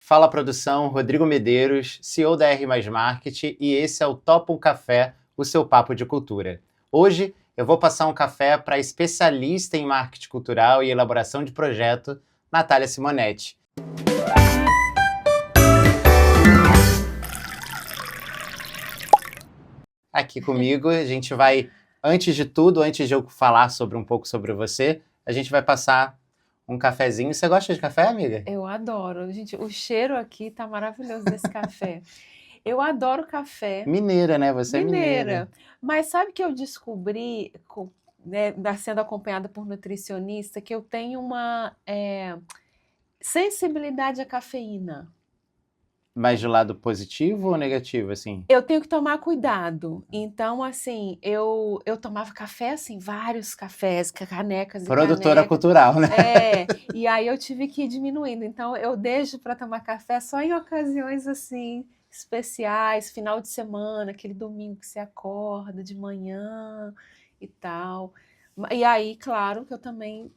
Fala produção, Rodrigo Medeiros, CEO da R+ Marketing, e esse é o Topa um Café, o seu papo de cultura. Hoje eu vou passar um café para a especialista em marketing cultural e elaboração de projeto, Natália Simonetti. Aqui comigo, a gente vai, antes de tudo, antes de eu falar um pouco sobre você, a gente vai passar um cafezinho. Você gosta de café, amiga? Eu adoro. Gente, o cheiro aqui tá maravilhoso desse café. Eu adoro café. Mineira, né? Você é mineira. Mas sabe que eu descobri, né, sendo acompanhada por nutricionista, que eu tenho uma sensibilidade à cafeína. Mas do lado positivo ou negativo, assim? Eu tenho que tomar cuidado. Então, assim, eu tomava café, assim, vários cafés, canecas e Produtora canecas. cultural, né? E aí eu tive que ir diminuindo. Então, eu deixo para tomar café só em ocasiões, assim, especiais, final de semana, aquele domingo que você acorda de manhã e tal. E aí, claro que eu também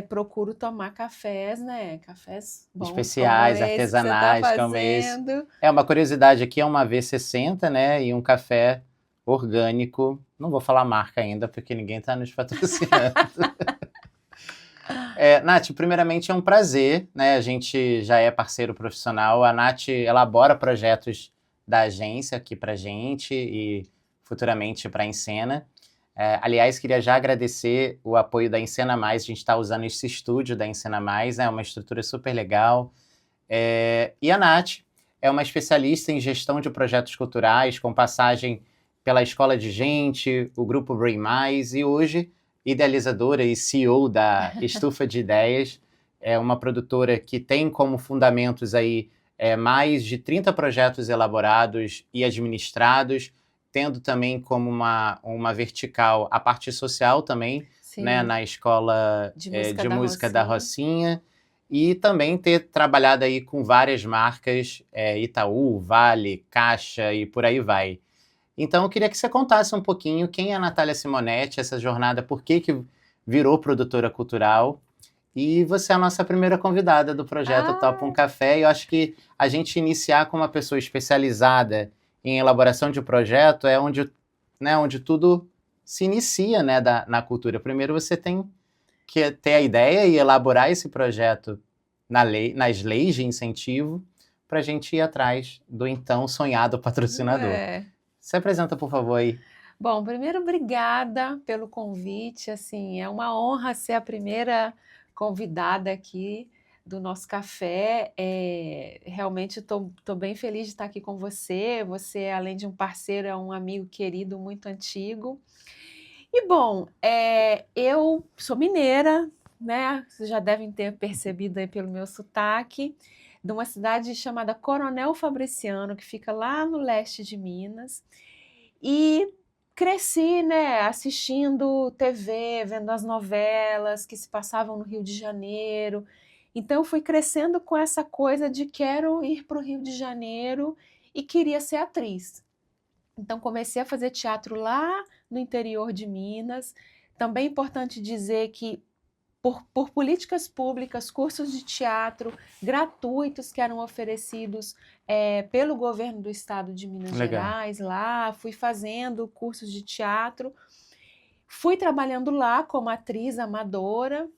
procuro tomar cafés, né? Cafés bons como Especiais, esse que você está artesanais, como esse. fazendo. Uma curiosidade aqui, é uma V60, né? E um café orgânico. Não vou falar marca ainda, porque ninguém está nos patrocinando. Nath, primeiramente é um prazer, né? A gente já é parceiro profissional. A Nath elabora projetos da agência aqui pra gente e futuramente para a Encena. Aliás, queria já agradecer o apoio da Encena Mais. A gente está usando esse estúdio da Encena Mais, é uma estrutura super legal. E a Nath é uma especialista em gestão de projetos culturais, com passagem pela Escola de Gente, o Grupo Brain Mais, e hoje idealizadora e CEO da Estufa de Ideias. É uma produtora que tem como fundamentos aí mais de 30 projetos elaborados e administrados, tendo também como uma vertical a parte social também, né, na Escola de Música da Rocinha. E também ter trabalhado aí com várias marcas, Itaú, Vale, Caixa e por aí vai. Então, eu queria que você contasse um pouquinho quem é a Natália Simonetti, essa jornada, por que virou produtora cultural. E você é a nossa primeira convidada do projeto Topa um Café. E eu acho que a gente iniciar com uma pessoa especializada em elaboração de projeto é onde tudo se inicia, né, na cultura. Primeiro você tem que ter a ideia e elaborar esse projeto nas leis de incentivo para a gente ir atrás do então sonhado patrocinador. Se apresenta, por favor, aí. Bom, primeiro, obrigada pelo convite. Assim, é uma honra ser a primeira convidada aqui do nosso café. Realmente estou bem feliz de estar aqui com você. Você, além de um parceiro, é um amigo querido, muito antigo. E, bom, eu sou mineira, né? Vocês já devem ter percebido aí pelo meu sotaque, de uma cidade chamada Coronel Fabriciano, que fica lá no leste de Minas. E cresci, né, assistindo TV, vendo as novelas que se passavam no Rio de Janeiro. Então, eu fui crescendo com essa coisa de quero ir para o Rio de Janeiro e queria ser atriz. Então, comecei a fazer teatro lá no interior de Minas. Também é importante dizer que, por políticas públicas, cursos de teatro gratuitos que eram oferecidos pelo governo do estado de Minas Gerais, lá, fui fazendo cursos de teatro, fui trabalhando lá como atriz amadora,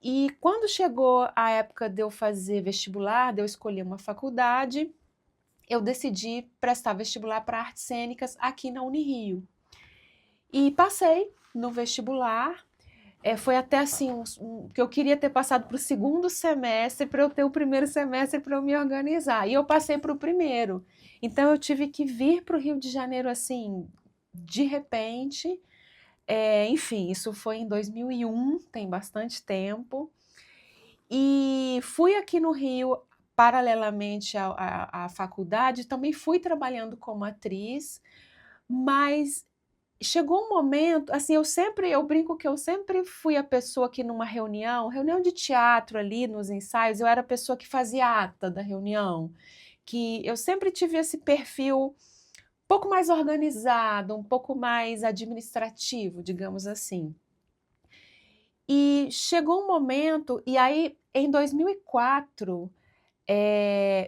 e quando chegou a época de eu fazer vestibular, de eu escolher uma faculdade, eu decidi prestar vestibular para artes cênicas aqui na Unirio. E passei no vestibular. Foi até assim, que eu queria ter passado para o segundo semestre para eu ter o primeiro semestre para eu me organizar. E eu passei para o primeiro. Então eu tive que vir para o Rio de Janeiro assim, de repente. Enfim, isso foi em 2001, tem bastante tempo. E fui aqui no Rio, paralelamente à faculdade, também fui trabalhando como atriz, mas chegou um momento, assim, eu brinco que eu sempre fui a pessoa que numa reunião de teatro ali, nos ensaios, eu era a pessoa que fazia a ata da reunião, que eu sempre tive esse perfil um pouco mais organizado, um pouco mais administrativo, digamos assim. E chegou um momento, e aí em 2004,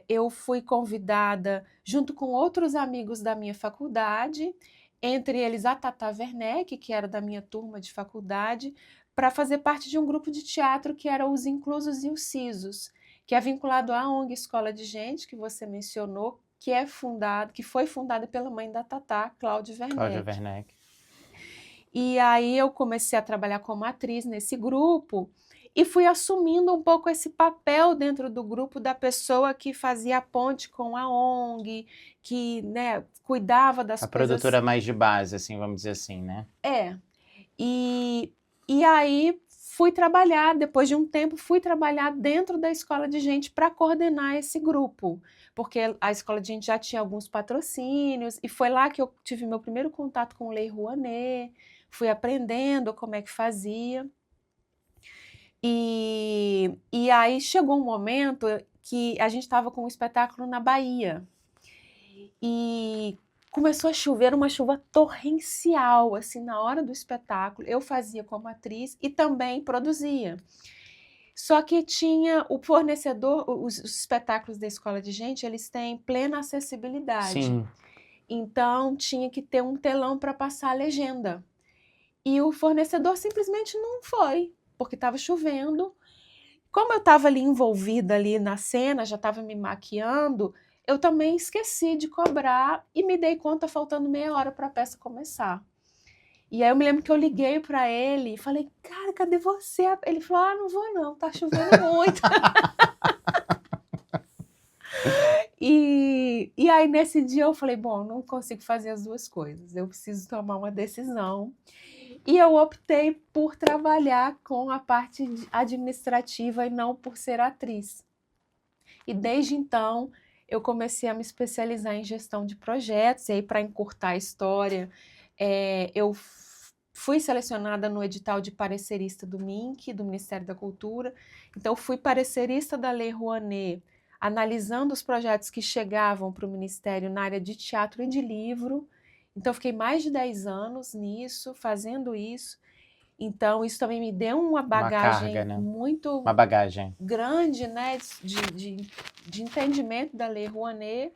eu fui convidada, junto com outros amigos da minha faculdade, entre eles a Tata Werneck, que era da minha turma de faculdade, para fazer parte de um grupo de teatro que era os Inclusos e os Sisos, que é vinculado à ONG Escola de Gente, que você mencionou, que foi fundada pela mãe da Tata, Cláudia Cláudia Werneck. Werneck. E aí eu comecei a trabalhar como atriz nesse grupo e fui assumindo um pouco esse papel dentro do grupo da pessoa que fazia a ponte com a ONG, que, né, cuidava das A coisas. produtora mais de base, assim, vamos dizer assim, né? E, e aí fui trabalhar, depois de um tempo, fui trabalhar dentro da Escola de Gente para coordenar esse grupo, porque a Escola de Gente já tinha alguns patrocínios, e foi lá que eu tive meu primeiro contato com Lei Rouanet, fui aprendendo como é que fazia. E aí chegou um momento que a gente estava com um espetáculo na Bahia. E começou a chover, uma chuva torrencial, assim, na hora do espetáculo. Eu fazia como atriz e também produzia. Só que tinha o fornecedor, os espetáculos da Escola de Gente, eles têm plena acessibilidade. Sim. Então tinha que ter um telão para passar a legenda. E o fornecedor simplesmente não foi, porque estava chovendo. Como eu estava ali envolvida ali na cena, já estava me maquiando, eu também esqueci de cobrar e me dei conta faltando meia hora para a peça começar. E aí eu me lembro que eu liguei para ele e falei, cara, cadê você? Ele falou, não vou não, tá chovendo muito. E aí nesse dia eu falei, bom, não consigo fazer as duas coisas, eu preciso tomar uma decisão. E eu optei por trabalhar com a parte administrativa e não por ser atriz. E desde então eu comecei a me especializar em gestão de projetos, e aí para encurtar a história, eu fui selecionada no edital de parecerista do MINC, do Ministério da Cultura, então fui parecerista da Lei Rouanet, analisando os projetos que chegavam para o Ministério na área de teatro e de livro, então fiquei mais de 10 anos nisso, fazendo isso, então isso também me deu uma bagagem carga, né? muito Uma bagagem. grande, né, de entendimento da Lei Rouanet.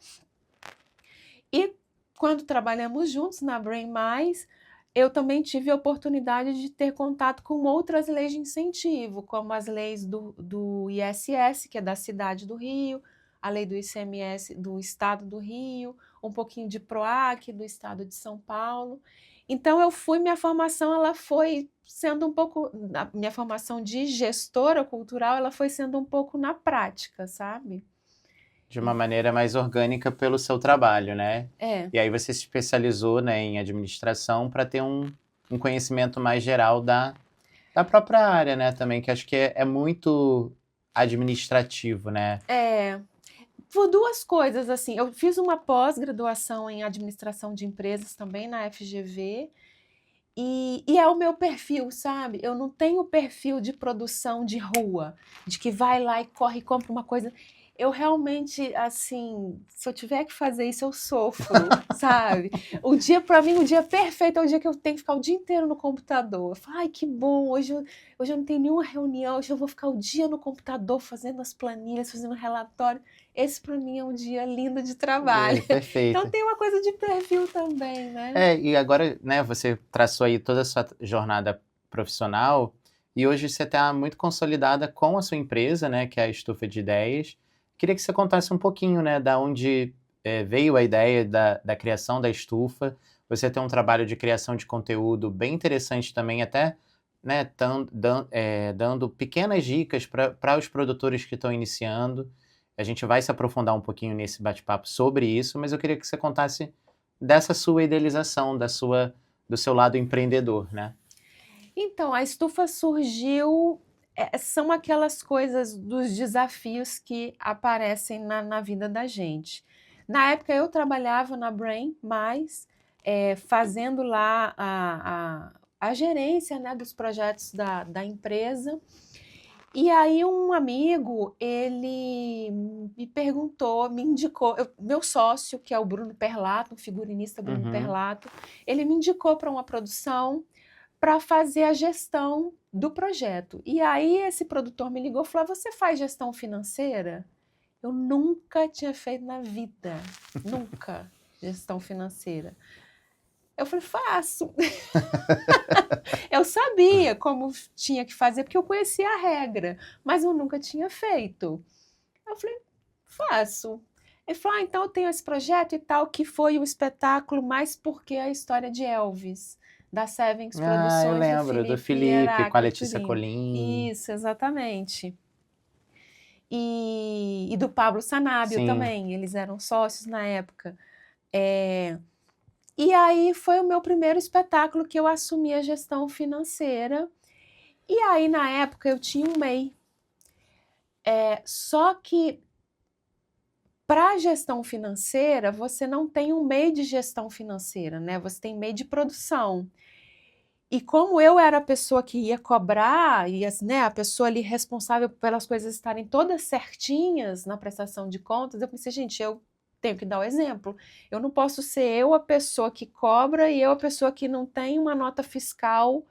E quando trabalhamos juntos na Brain Mais, eu também tive a oportunidade de ter contato com outras leis de incentivo, como as leis do ISS, que é da cidade do Rio, a lei do ICMS do estado do Rio, um pouquinho de PROAC do estado de São Paulo. Então minha formação ela foi sendo um pouco, a minha formação de gestora cultural, ela foi sendo um pouco na prática, sabe? De uma maneira mais orgânica pelo seu trabalho, né? E aí você se especializou, né, em administração para ter um conhecimento mais geral da própria área, né, também, que acho que é muito administrativo, né? Por duas coisas, assim, eu fiz uma pós-graduação em administração de empresas também na FGV, e é o meu perfil, sabe? Eu não tenho perfil de produção de rua, de que vai lá e corre e compra uma coisa. Eu realmente, assim, se eu tiver que fazer isso, eu sofro, sabe? O dia, para mim, o dia perfeito é o dia que eu tenho que ficar o dia inteiro no computador. Eu falo, ai, que bom, hoje eu não tenho nenhuma reunião, hoje eu vou ficar o dia no computador fazendo as planilhas, fazendo relatório. Esse, para mim, é um dia lindo de trabalho. Perfeito. Então, tem uma coisa de perfil também, né? E agora, né, você traçou aí toda a sua jornada profissional e hoje você está muito consolidada com a sua empresa, né, que é a Estufa de Ideias. Queria que você contasse um pouquinho, né, da onde veio a ideia da criação da Estufa. Você tem um trabalho de criação de conteúdo bem interessante também, até, né, dando pequenas dicas para os produtores que estão iniciando. A gente vai se aprofundar um pouquinho nesse bate-papo sobre isso, mas eu queria que você contasse dessa sua idealização, do seu lado empreendedor, né? Então, a estufa surgiu, são aquelas coisas dos desafios que aparecem na vida da gente. Na época eu trabalhava na Brain, mas fazendo lá a gerência, né, dos projetos da empresa. E aí um amigo, ele me perguntou, me indicou, meu sócio, que é o Bruno Perlato, o figurinista Bruno Perlato, ele me indicou para uma produção para fazer a gestão do projeto. E aí esse produtor me ligou e falou, você faz gestão financeira? Eu nunca tinha feito na vida, nunca, gestão financeira. Eu falei, faço. Eu sabia como tinha que fazer, porque eu conhecia a regra, mas eu nunca tinha feito. Eu falei, faço. Ele falou, então eu tenho esse projeto e tal, que foi o espetáculo mais porque a história de Elvis, da Sevens Eu Produções, do lembro, do Felipe Felipe, com a Letícia Turim. Colin. Isso, exatamente. E do Pablo Sanabio Sim. também, eles eram sócios na época. E aí foi o meu primeiro espetáculo que eu assumi a gestão financeira. E aí, na época, eu tinha um MEI. Só que para a gestão financeira, você não tem um MEI de gestão financeira, né? Você tem MEI de produção. E como eu era a pessoa que ia cobrar, e né, a pessoa ali responsável pelas coisas estarem todas certinhas na prestação de contas, eu pensei, gente, eu tenho que dar o exemplo. Eu não posso ser eu a pessoa que cobra e eu a pessoa que não tem uma nota fiscal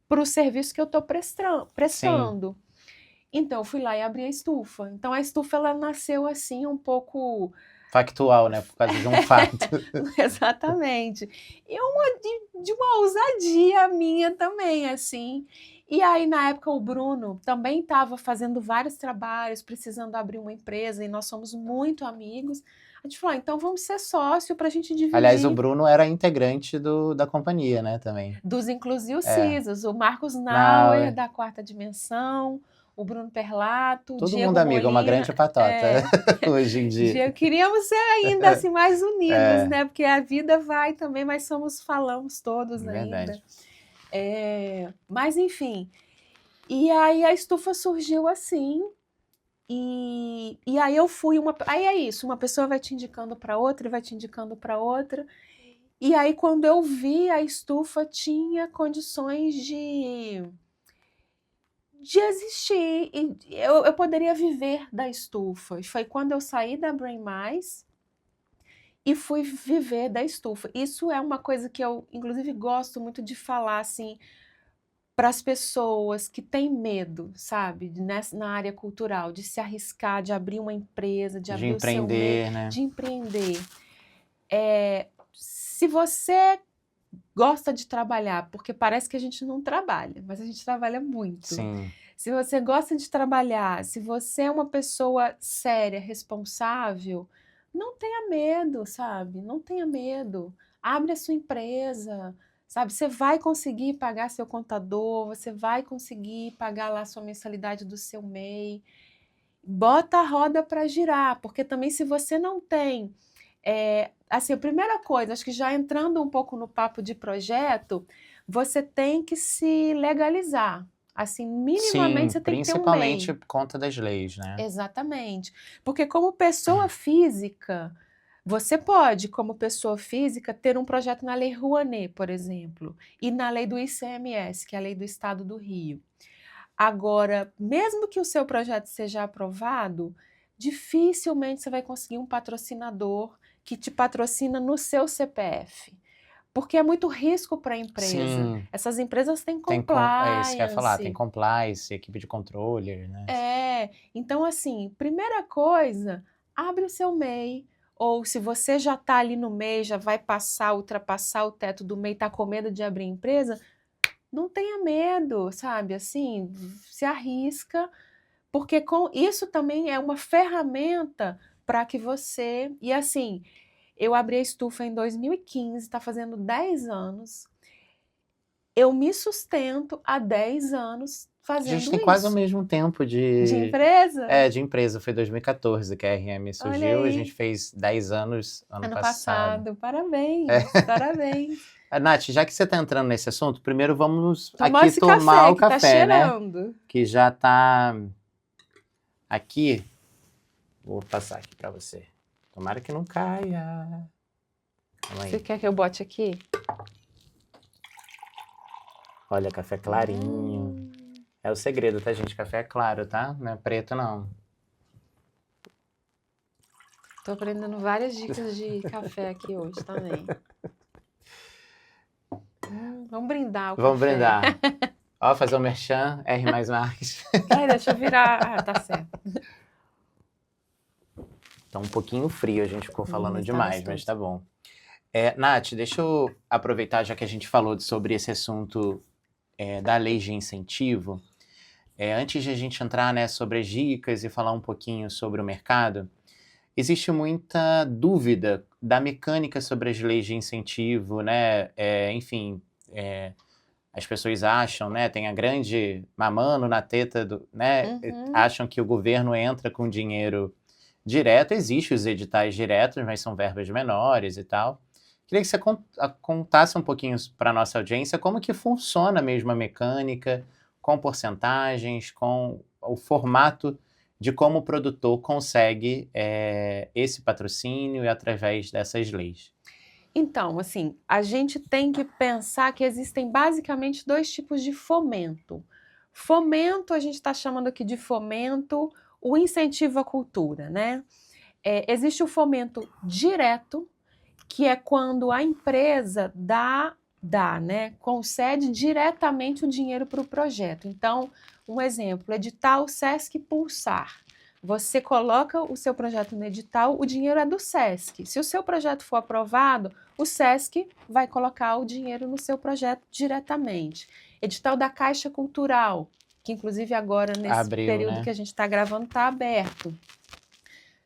para o serviço que eu estou prestando. Então, eu fui lá e abri a estufa. Então, a estufa, ela nasceu assim, um pouco... Factual, né? Por causa de um fato. Exatamente. E de uma ousadia minha também, assim. E aí, na época, o Bruno também estava fazendo vários trabalhos, precisando abrir uma empresa, e nós somos muito amigos. A gente falou, então vamos ser sócio para a gente dividir. Aliás, o Bruno era integrante da companhia, né, também. Dos Inclusive CISOs, o Marcos Nauer, da Quarta Dimensão, o Bruno Perlato, todo Diego mundo amigo, Molina, uma grande patota hoje em dia. Queríamos ser ainda assim mais unidos, né? Porque a vida vai também, mas falamos todos Verdade. ainda. Mas enfim, e aí a estufa surgiu assim, e aí eu fui aí é isso, uma pessoa vai te indicando para outra, e vai te indicando para outra. E aí, quando eu vi, a estufa tinha condições de existir. E eu poderia viver da estufa. E foi quando eu saí da Brain Mais e fui viver da estufa. Isso é uma coisa que eu, inclusive, gosto muito de falar, assim, para as pessoas que têm medo, sabe, na área cultural, de se arriscar, de abrir uma empresa, de abrir o seu meio, né? de empreender. Se você gosta de trabalhar, porque parece que a gente não trabalha, mas a gente trabalha muito. Sim. Se você gosta de trabalhar, se você é uma pessoa séria, responsável, não tenha medo, sabe? Não tenha medo. Abre a sua empresa, sabe? Você vai conseguir pagar seu contador, você vai conseguir pagar lá sua mensalidade do seu MEI. Bota a roda para girar, porque também se você não tem assim, a primeira coisa, acho que já entrando um pouco no papo de projeto, você tem que se legalizar. Assim, minimamente você tem que ter um MEI. Principalmente por conta das leis, né? Exatamente. Porque como pessoa física, você pode, como pessoa física, ter um projeto na Lei Rouanet, por exemplo, e na lei do ICMS, que é a lei do Estado do Rio. Agora, mesmo que o seu projeto seja aprovado, dificilmente você vai conseguir um patrocinador que te patrocina no seu CPF. Porque é muito risco para a empresa. Sim. Essas empresas têm compliance. É isso que eu ia falar, tem compliance, equipe de controle, né? Então assim, primeira coisa, abre o seu MEI, ou se você já está ali no MEI, já vai ultrapassar o teto do MEI, está com medo de abrir empresa, não tenha medo, sabe? Assim, se arrisca, porque com isso também é uma ferramenta para que você... E assim, eu abri a estufa em 2015, está fazendo 10 anos. Eu me sustento há 10 anos fazendo isso. A gente tem quase o mesmo tempo de empresa? De empresa. Foi 2014 que a RM surgiu. A gente fez 10 anos ano passado. Parabéns, parabéns. Nath, já que você está entrando nesse assunto, primeiro vamos tomar aqui tomar o café, tá cheirando, né? Que já está aqui. Vou passar aqui para você. Tomara que não caia. Você quer que eu bote aqui? Olha, café clarinho. É o segredo, tá, gente? Café é claro, tá? Não é preto, não. Tô aprendendo várias dicas de café aqui hoje também. Vamos brindar o café. Vamos brindar. Ó, fazer o merchan, R mais Marques. Deixa eu virar. Ah, tá certo. Tá um pouquinho frio, a gente ficou falando Tá demais, gostoso. mas tá bom. Nath, deixa eu aproveitar, já que a gente falou sobre esse assunto da lei de incentivo. Antes de a gente entrar, né, sobre as dicas e falar um pouquinho sobre o mercado, existe muita dúvida da mecânica sobre as leis de incentivo, né? Enfim, as pessoas acham, né? Tem a grande mamando na teta, né? Acham que o governo entra com dinheiro direto. Existem os editais diretos, mas são verbas menores e tal. Queria que você contasse um pouquinho para a nossa audiência como que funciona mesmo a mecânica, com porcentagens, com o formato de como o produtor consegue esse patrocínio e através dessas leis. Então, assim, a gente tem que pensar que existem basicamente 2 tipos de fomento. Fomento, a gente está chamando aqui de fomento, o incentivo à cultura, né? Existe o fomento direto, que é quando a empresa né, concede diretamente o dinheiro para o projeto. Então, um exemplo, edital Sesc Pulsar. Você coloca o seu projeto no edital, o dinheiro é do Sesc. Se o seu projeto for aprovado, o Sesc vai colocar o dinheiro no seu projeto diretamente. Edital da Caixa Cultural, que inclusive agora, nesse período, né, que a gente está gravando, está aberto.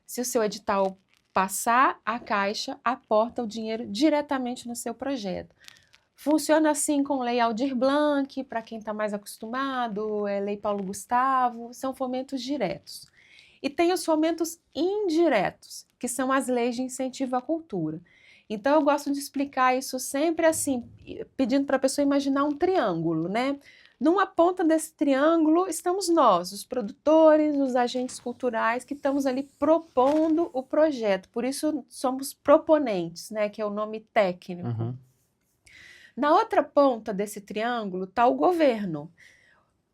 Se o seu edital passar, a Caixa aporta o dinheiro diretamente no seu projeto. Funciona assim com Lei Aldir Blanc, para quem está mais acostumado, Lei Paulo Gustavo, são fomentos diretos. E tem os fomentos indiretos, que são as leis de incentivo à cultura. Então, eu gosto de explicar isso sempre assim, pedindo para a pessoa imaginar um triângulo, né? Numa ponta desse triângulo estamos nós, os produtores, os agentes culturais, que estamos ali propondo o projeto. Por isso, somos proponentes, né? Que é o nome técnico. Na outra ponta desse triângulo está o governo.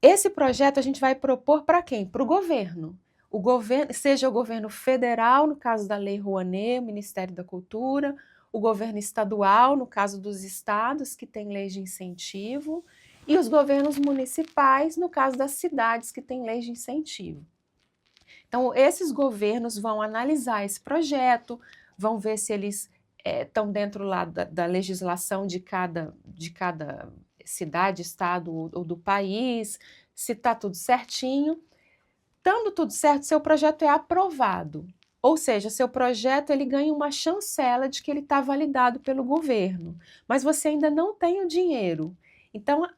Esse projeto a gente vai propor para quem? Para o governo. O governo, seja o governo federal, no caso da Lei Rouanet, o Ministério da Cultura, o governo estadual, no caso dos estados, que tem leis de incentivo, e os governos municipais, no caso das cidades, que têm leis de incentivo. Então, esses governos vão analisar esse projeto, vão ver se eles estão dentro lá da legislação de cada cidade, estado ou do país, se está tudo certinho. Estando tudo certo, seu projeto é aprovado. Ou seja, seu projeto ele ganha uma chancela de que ele está validado pelo governo, mas você ainda não tem o dinheiro. Então,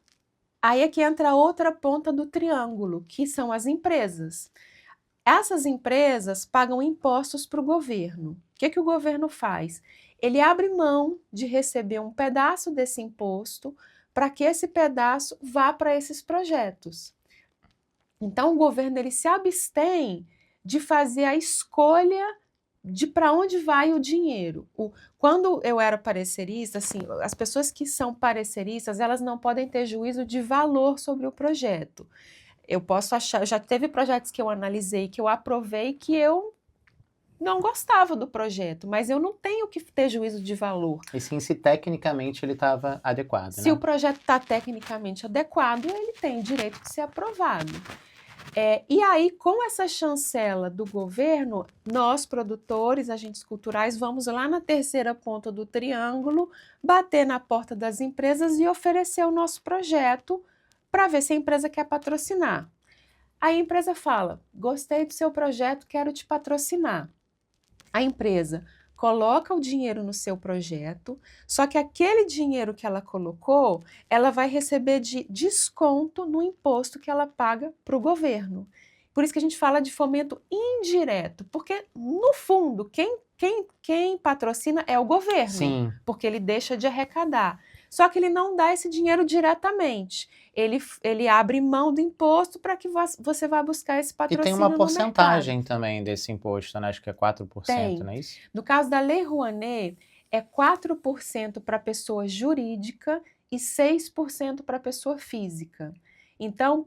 aí é que entra a outra ponta do triângulo, que são as empresas. Essas empresas pagam impostos para o governo. O que o governo faz? Ele abre mão de receber um pedaço desse imposto para que esse pedaço vá para esses projetos. Então, o governo ele se abstém de fazer a escolha de para onde vai o dinheiro. Quando eu era parecerista, assim, as pessoas que são pareceristas, elas não podem ter juízo de valor sobre o projeto. Eu posso achar, já teve projetos que eu analisei, que eu aprovei, que eu não gostava do projeto, mas eu não tenho que ter juízo de valor. E sim, se tecnicamente ele estava adequado, Se o projeto está tecnicamente adequado, ele tem direito de ser aprovado. E aí, com essa chancela do governo, nós, produtores, agentes culturais, vamos lá na terceira ponta do triângulo, bater na porta das empresas e oferecer o nosso projeto para ver se a empresa quer patrocinar. Aí a empresa fala, gostei do seu projeto, quero te patrocinar. A empresa coloca o dinheiro no seu projeto, só que aquele dinheiro que ela colocou, ela vai receber de desconto no imposto que ela paga para o governo. Por isso que a gente fala de fomento indireto, porque no fundo, quem patrocina é o governo, sim, porque ele deixa de arrecadar. Só que ele não dá esse dinheiro diretamente. Ele abre mão do imposto para que você vá buscar esse patrocínio no mercado. E tem uma porcentagem também desse imposto, né? Acho que é 4%, não é isso? No caso da Lei Rouanet, é 4% para pessoa jurídica e 6% para pessoa física. Então,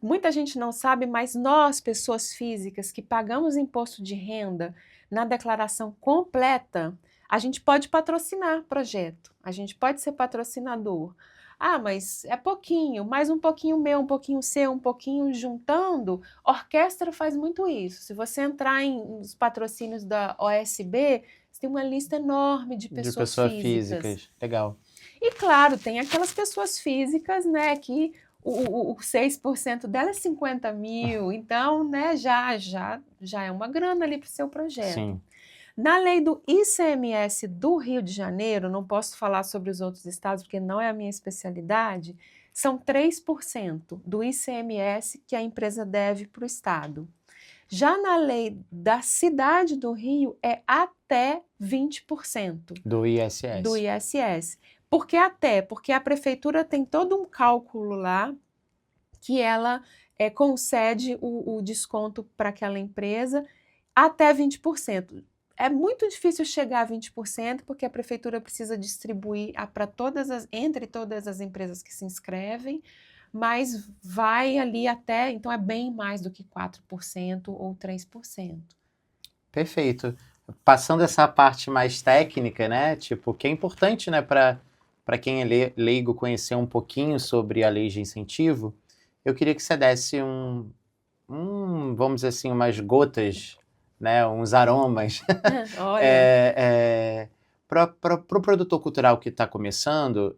muita gente não sabe, mas nós, pessoas físicas que pagamos imposto de renda na declaração completa, a gente pode patrocinar projeto, a gente pode ser patrocinador. Ah, mas é pouquinho, mais um pouquinho meu, um pouquinho seu, um pouquinho juntando. Orquestra faz muito isso. Se você entrar nos patrocínios da OSB, você tem uma lista enorme de De pessoas pessoas físicas. físicas. Legal. E claro, tem aquelas pessoas físicas, né, que o 6% dela é 50 mil, então, né, já é uma grana ali para o seu projeto. Sim. Na lei do ICMS do Rio de Janeiro, não posso falar sobre os outros estados porque não é a minha especialidade, são 3% do ICMS que a empresa deve para o estado. Já na lei da cidade do Rio é até 20% Do ISS. do ISS. Por que até? Porque a prefeitura tem todo um cálculo lá que ela concede o desconto para aquela empresa até 20%. É muito difícil chegar a 20%, porque a prefeitura precisa distribuir para entre todas as empresas que se inscrevem, mas vai ali até, então é bem mais do que 4% ou 3%. Perfeito. Passando essa parte mais técnica, né? Tipo, que é importante, né, para quem é leigo conhecer um pouquinho sobre a lei de incentivo, eu queria que você desse vamos dizer assim, umas gotas, né, uns aromas Olha, para o produtor cultural que está começando,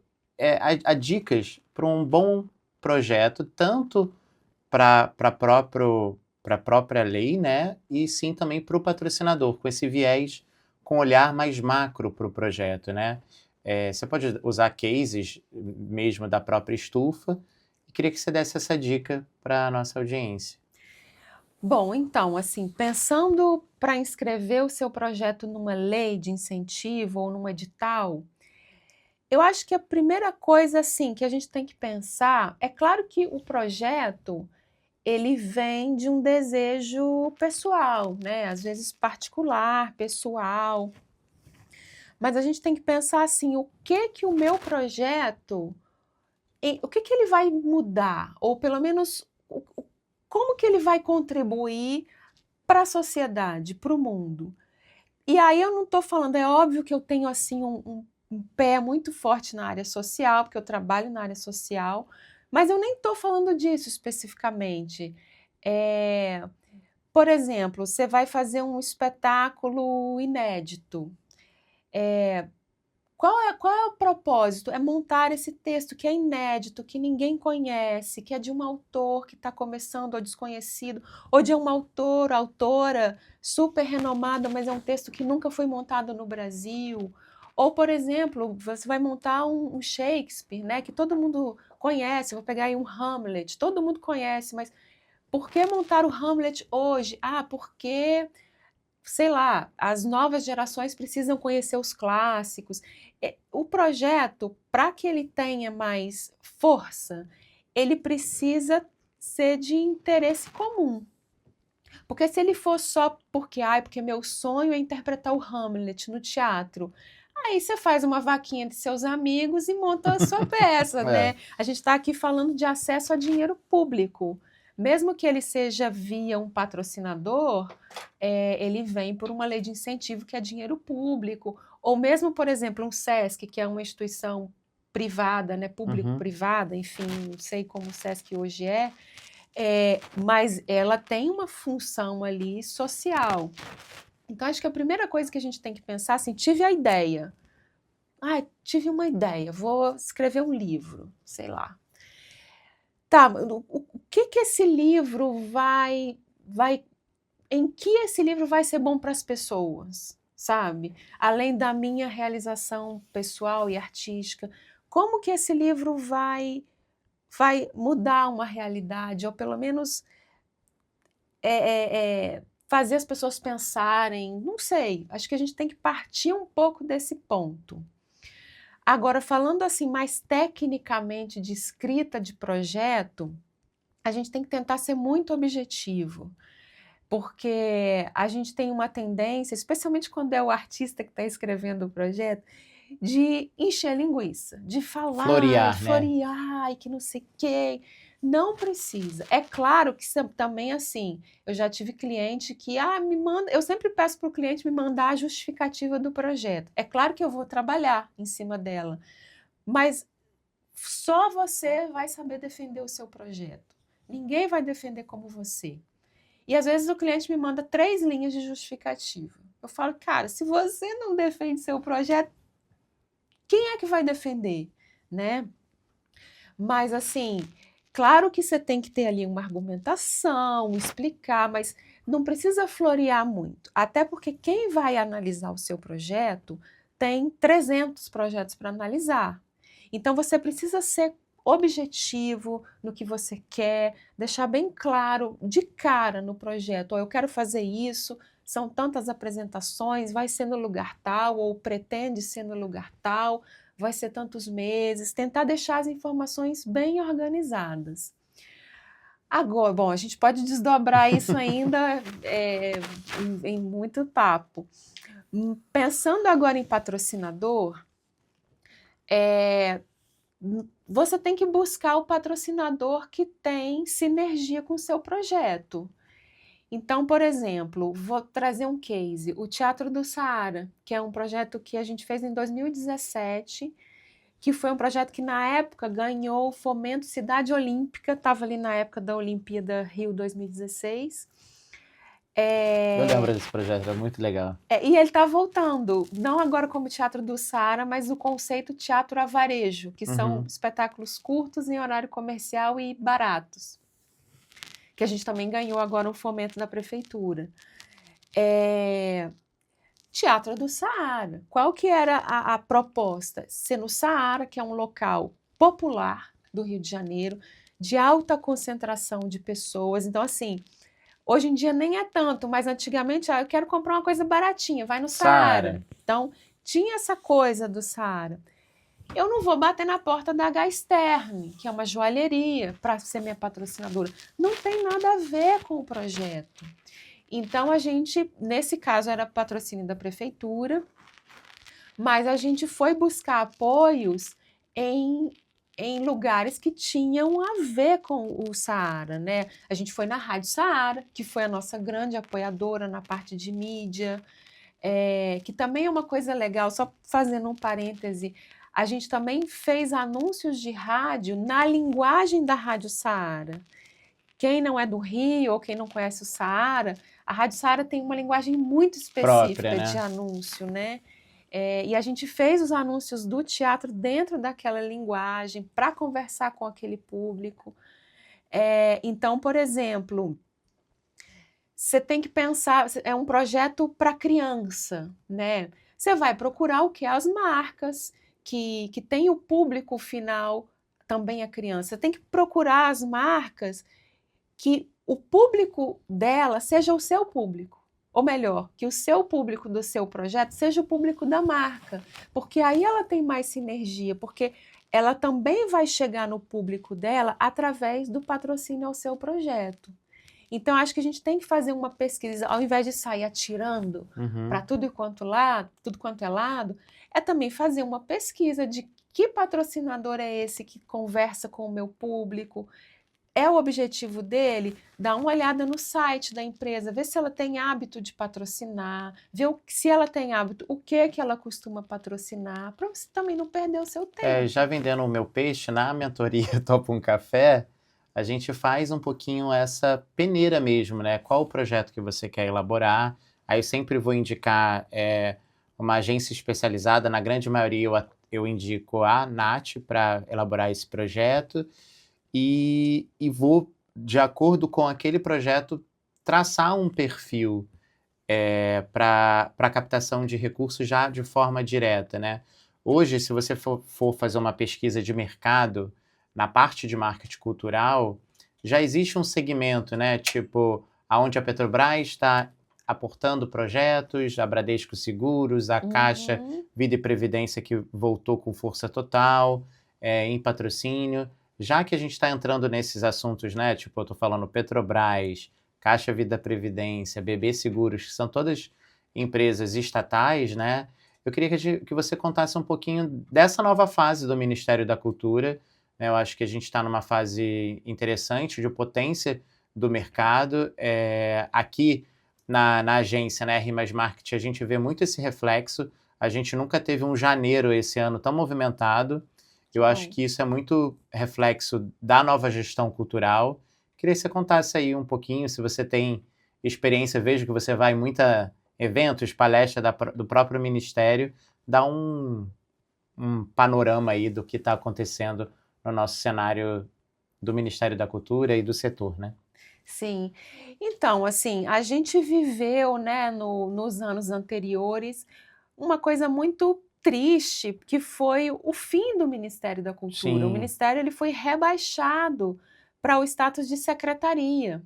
há dicas para um bom projeto, tanto para a própria lei, né, e sim também para o patrocinador, com esse viés, com olhar mais macro para o projeto, né? Você pode usar cases mesmo da própria estufa, e queria que você desse essa dica para a nossa audiência. bom, então, assim, pensando para inscrever o seu projeto numa lei de incentivo ou num edital, eu acho que a primeira coisa, assim, que a gente tem que pensar, é claro que o projeto, ele vem de um desejo pessoal, né? Às vezes particular, pessoal, mas a gente tem que pensar assim, o que que o meu projeto, o que que ele vai mudar? Ou pelo menos, como que ele vai contribuir para a sociedade, para o mundo. E aí eu não estou falando, é óbvio que eu tenho assim um pé muito forte na área social, porque eu trabalho na área social, mas eu nem estou falando disso especificamente. Por exemplo, você vai fazer um espetáculo inédito. Qual é o propósito? É montar esse texto que é inédito, que ninguém conhece, que é de um autor que está começando ou desconhecido, ou de um autor, autora super renomada, mas é um texto que nunca foi montado no Brasil. Ou, por exemplo, você vai montar um Shakespeare, né, que todo mundo conhece. Vou pegar aí um Hamlet, todo mundo conhece, mas por que montar o Hamlet hoje? Ah, porque sei lá, as novas gerações precisam conhecer os clássicos. O projeto, para que ele tenha mais força, ele precisa ser de interesse comum. Porque se ele for só porque meu sonho é interpretar o Hamlet no teatro, aí você faz uma vaquinha entre seus amigos e monta a sua peça, né? A gente está aqui falando de acesso a dinheiro público. Mesmo que ele seja via um patrocinador, ele vem por uma lei de incentivo que é dinheiro público. Ou mesmo, por exemplo, um SESC, que é uma instituição privada, né, público-privada, enfim, não sei como o SESC hoje mas ela tem uma função ali social. Então, acho que a primeira coisa que a gente tem que pensar, assim, tive a ideia. Ah, tive uma ideia, vou escrever um livro, sei lá. Tá, o que que esse livro em que esse livro vai ser bom para as pessoas, sabe? Além da minha realização pessoal e artística, como que esse livro vai mudar uma realidade, ou pelo menos fazer as pessoas pensarem, não sei, acho que a gente tem que partir um pouco desse ponto. Agora, falando assim mais tecnicamente de escrita de projeto, a gente tem que tentar ser muito objetivo, porque a gente tem uma tendência, especialmente quando é o artista que está escrevendo o projeto, de encher linguiça, de falar, Florear, de né? florear, e que não sei o quê. Não precisa. É claro que também assim, eu já tive cliente que me manda, eu sempre peço para o cliente me mandar a justificativa do projeto. É claro que eu vou trabalhar em cima dela, mas Só você vai saber defender o seu projeto. Ninguém vai defender como você. E às vezes o cliente me manda 3 linhas de justificativa. Eu falo, cara, se você não defende seu projeto, quem é que vai defender, né? Mas assim, claro que você tem que ter ali uma argumentação, explicar, mas não precisa florear muito. Até porque quem vai analisar o seu projeto tem 300 projetos para analisar. Então você precisa ser objetivo no que você quer, deixar bem claro de cara no projeto, oh, eu quero fazer isso, são tantas apresentações, vai ser no lugar tal, ou pretende ser no lugar tal, vai ser tantos meses, tentar deixar as informações bem organizadas. Agora, bom, a gente pode desdobrar isso ainda em muito papo. Pensando agora em patrocinador, você tem que buscar o patrocinador que tem sinergia com o seu projeto. Então, por exemplo, vou trazer um case, o Teatro do Saara, que é um projeto que a gente fez em 2017, que foi um projeto que na época ganhou o Fomento Cidade Olímpica, estava ali na época da Olimpíada Rio 2016. Eu lembro desse projeto, era muito legal. E ele está voltando, não agora como Teatro do Saara, mas o conceito teatro a varejo, que são espetáculos curtos em horário comercial e baratos, que a gente também ganhou agora um fomento da prefeitura. Teatro do Saara. Qual que era a proposta? Ser no Saara, que é um local popular do Rio de Janeiro, de alta concentração de pessoas. Então, assim, hoje em dia nem é tanto, mas antigamente, eu quero comprar uma coisa baratinha, vai no Saara. Então, tinha essa coisa do Saara. Eu não vou bater na porta da H-Stern, que é uma joalheria, para ser minha patrocinadora. Não tem nada a ver com o projeto. Então, a gente, nesse caso, era patrocínio da prefeitura, mas a gente foi buscar apoios em lugares que tinham a ver com o Saara, né? A gente foi na Rádio Saara, que foi a nossa grande apoiadora na parte de mídia, que também é uma coisa legal, só fazendo um parêntese, a gente também fez anúncios de rádio na linguagem da Rádio Saara. Quem não é do Rio ou quem não conhece o Saara, a Rádio Saara tem uma linguagem muito específica própria, né? De anúncio, né? E a gente fez os anúncios do teatro dentro daquela linguagem para conversar com aquele público. Então, por exemplo, você tem que pensar, é um projeto para criança, né? Você vai procurar o que? As marcas que tem o público final também a criança. Você tem que procurar as marcas que o público dela seja o seu público. Ou melhor, que o seu público do seu projeto seja o público da marca. Porque aí ela tem mais sinergia, porque ela também vai chegar no público dela através do patrocínio ao seu projeto. Então, acho que a gente tem que fazer uma pesquisa, ao invés de sair atirando para tudo quanto é lado, é também fazer uma pesquisa de que patrocinador é esse que conversa com o meu público, é o objetivo dele, dá uma olhada no site da empresa, ver se ela tem hábito de patrocinar, ver se ela tem hábito, o que ela costuma patrocinar, para você também não perder o seu tempo. Já vendendo o meu peixe, na mentoria Topa um Café, a gente faz um pouquinho essa peneira mesmo, né? Qual o projeto que você quer elaborar? Aí eu sempre vou indicar uma agência especializada, na grande maioria eu indico a Nath para elaborar esse projeto, e vou, de acordo com aquele projeto, traçar um perfil para captação de recursos já de forma direta, né? Hoje, se você for fazer uma pesquisa de mercado, na parte de marketing cultural, já existe um segmento, né? Tipo, aonde a Petrobras está aportando projetos, a Bradesco Seguros, a Caixa Vida e Previdência, que voltou com força total, em patrocínio. Já que a gente está entrando nesses assuntos, né? Tipo, eu estou falando Petrobras, Caixa Vida Previdência, BB Seguros, que são todas empresas estatais, né? Eu queria que você contasse um pouquinho dessa nova fase do Ministério da Cultura. Eu acho que a gente está numa fase interessante de potência do mercado. Aqui na agência, né, Rimas Marketing, a gente vê muito esse reflexo. A gente nunca teve um janeiro esse ano tão movimentado. Eu acho que isso é muito reflexo da nova gestão cultural. Queria que você contasse aí um pouquinho, se você tem experiência, vejo que você vai em muita eventos, palestras do próprio Ministério, dá um panorama aí do que está acontecendo no nosso cenário do Ministério da Cultura e do setor, né? Sim. Então, assim, a gente viveu, né, nos anos anteriores, uma coisa muito triste, que foi o fim do Ministério da Cultura. O Sim, Ministério ele foi rebaixado para o status de secretaria.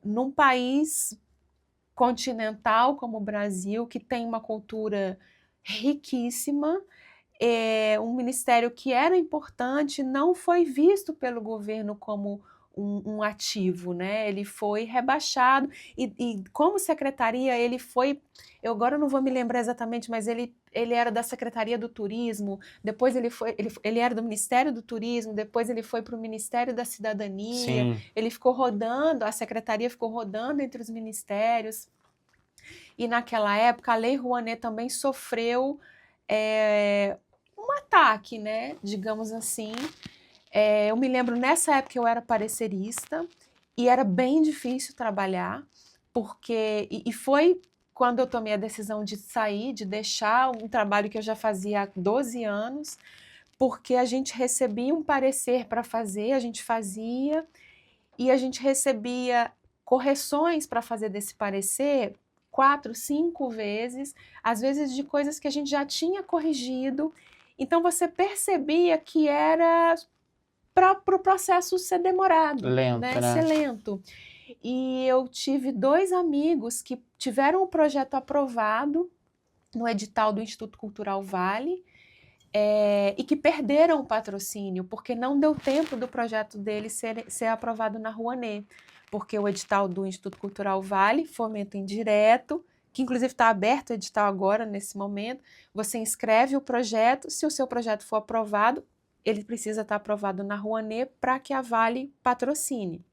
Num país continental como o Brasil, que tem uma cultura riquíssima, um ministério que era importante não foi visto pelo governo como um ativo, né? Ele foi rebaixado e como secretaria ele foi, eu agora não vou me lembrar exatamente, mas ele era da Secretaria do Turismo, depois ele era do Ministério do Turismo, depois ele foi para o Ministério da Cidadania, sim. ele ficou rodando, a secretaria ficou rodando entre os ministérios. E naquela época a Lei Rouanet também sofreu um ataque, né? Digamos assim. Eu me lembro nessa época eu era parecerista e era bem difícil trabalhar, porque e foi quando eu tomei a decisão de sair, de deixar um trabalho que eu já fazia há 12 anos, porque a gente recebia um parecer para fazer, a gente fazia e a gente recebia correções para fazer desse parecer 4, 5 vezes, às vezes de coisas que a gente já tinha corrigido. Então você percebia que era para o processo ser demorado, Lento, né? Ser né? lento. E eu tive 2 amigos que tiveram o projeto aprovado no edital do Instituto Cultural Vale, e que perderam o patrocínio, porque não deu tempo do projeto deles ser aprovado na Rouanet, porque o edital do Instituto Cultural Vale, fomento indireto, que inclusive está aberto o edital agora, nesse momento, você inscreve o projeto, se o seu projeto for aprovado, ele precisa estar aprovado na Rouanet para que a Vale patrocine.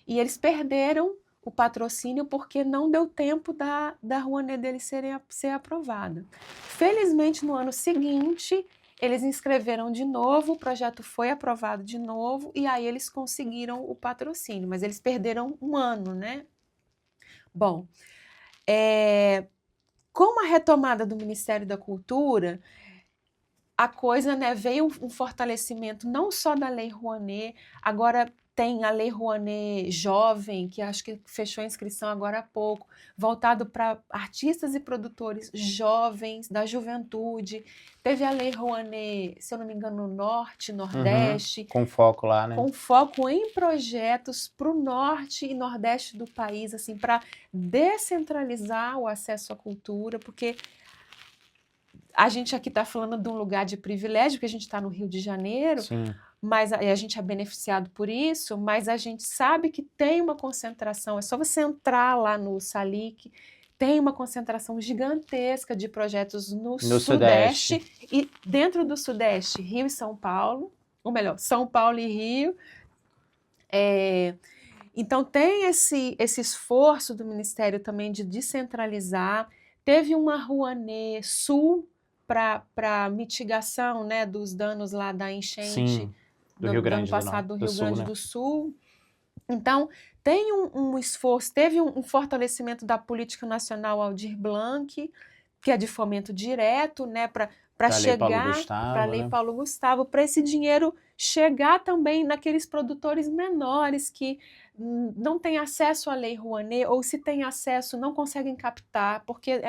E eles perderam o patrocínio porque não deu tempo da Rouanet deles ser aprovada. Felizmente, no ano seguinte, eles inscreveram de novo, o projeto foi aprovado de novo, e aí eles conseguiram o patrocínio, mas eles perderam um ano, né? Bom, com a retomada do Ministério da Cultura, a coisa, né, veio um fortalecimento não só da Lei Rouanet, agora tem a Lei Rouanet Jovem, que acho que fechou a inscrição agora há pouco, voltado para artistas e produtores jovens, da juventude. Teve a Lei Rouanet, se eu não me engano, no Norte, Nordeste, Com foco lá, né? com foco em projetos para o Norte e Nordeste do país, assim, para descentralizar o acesso à cultura, porque a gente aqui está falando de um lugar de privilégio, porque a gente está no Rio de Janeiro, Sim. mas a gente é beneficiado por isso, mas a gente sabe que tem uma concentração, é só você entrar lá no Salic, tem uma concentração gigantesca de projetos no Sudeste. Sudeste, e dentro do Sudeste, Rio e São Paulo, ou melhor, São Paulo e Rio. Então tem esse esforço do Ministério também de descentralizar. Teve uma Rouanet Sul para mitigação, né, dos danos lá da enchente do Rio do ano Grande passado do Rio Sul, Grande né? do Sul. Então, tem um esforço, teve um fortalecimento da política nacional Aldir Blanc, que é de fomento direto, né, para chegar para a Lei né? Paulo Gustavo, para esse dinheiro chegar também naqueles produtores menores que não têm acesso à Lei Rouanet, ou se têm acesso, não conseguem captar, porque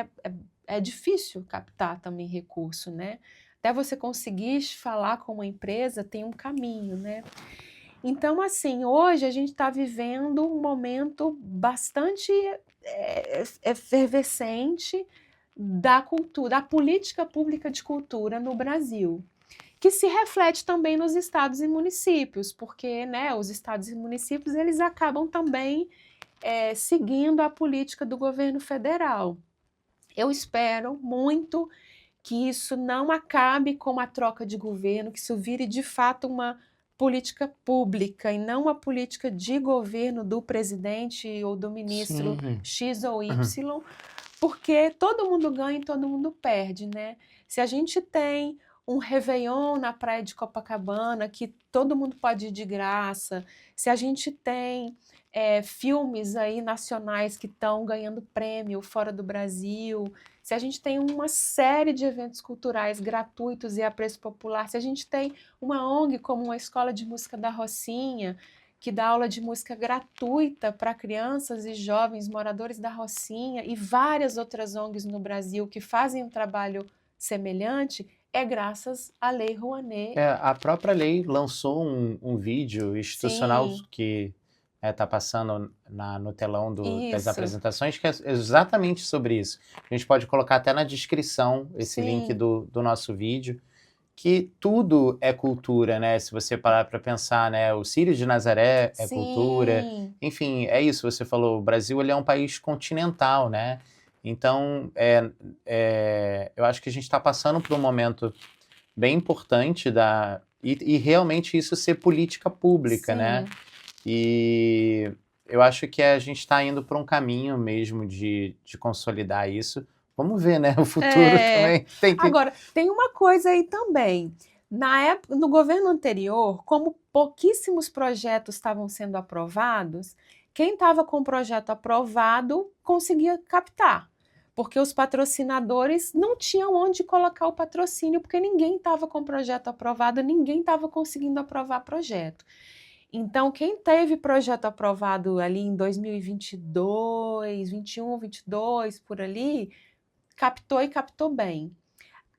é difícil captar também recurso, né? Até você conseguir falar com uma empresa, tem um caminho, né? Então, assim, hoje a gente está vivendo um momento bastante efervescente da cultura, da política pública de cultura no Brasil, que se reflete também nos estados e municípios, porque, né, os estados e municípios eles acabam também seguindo a política do governo federal. Eu espero muito que isso não acabe com a troca de governo, que isso vire de fato uma política pública e não uma política de governo do presidente ou do ministro X ou Y, porque todo mundo ganha e todo mundo perde, né? Se a gente tem um Réveillon na praia de Copacabana, que todo mundo pode ir de graça, se a gente tem filmes aí nacionais que estão ganhando prêmio fora do Brasil, se a gente tem uma série de eventos culturais gratuitos e a preço popular, se a gente tem uma ONG como uma Escola de Música da Rocinha, que dá aula de música gratuita para crianças e jovens moradores da Rocinha, e várias outras ONGs no Brasil que fazem um trabalho semelhante, é graças à Lei Rouanet. A própria lei lançou um vídeo institucional Sim, que está passando no telão das isso, apresentações, que é exatamente sobre isso. A gente pode colocar até na descrição esse link sim, do nosso vídeo, que tudo é cultura, né? Se você parar para pensar, né? O Círio de Nazaré é cultura. sim, Enfim, é isso. Você falou, o Brasil ele é um país continental, né? Então, eu acho que a gente está passando por um momento bem importante e realmente isso ser política pública, né? sim. E eu acho que a gente está indo para um caminho mesmo de consolidar isso. Vamos ver, né? O futuro É. também tem que. Agora, tem uma coisa aí também. Na época, no governo anterior, como pouquíssimos projetos estavam sendo aprovados, quem estava com o projeto aprovado conseguia captar, porque os patrocinadores não tinham onde colocar o patrocínio, porque ninguém estava com o projeto aprovado, ninguém estava conseguindo aprovar projeto. Então, quem teve projeto aprovado ali em 2022, 21, 22, por ali, captou e captou bem.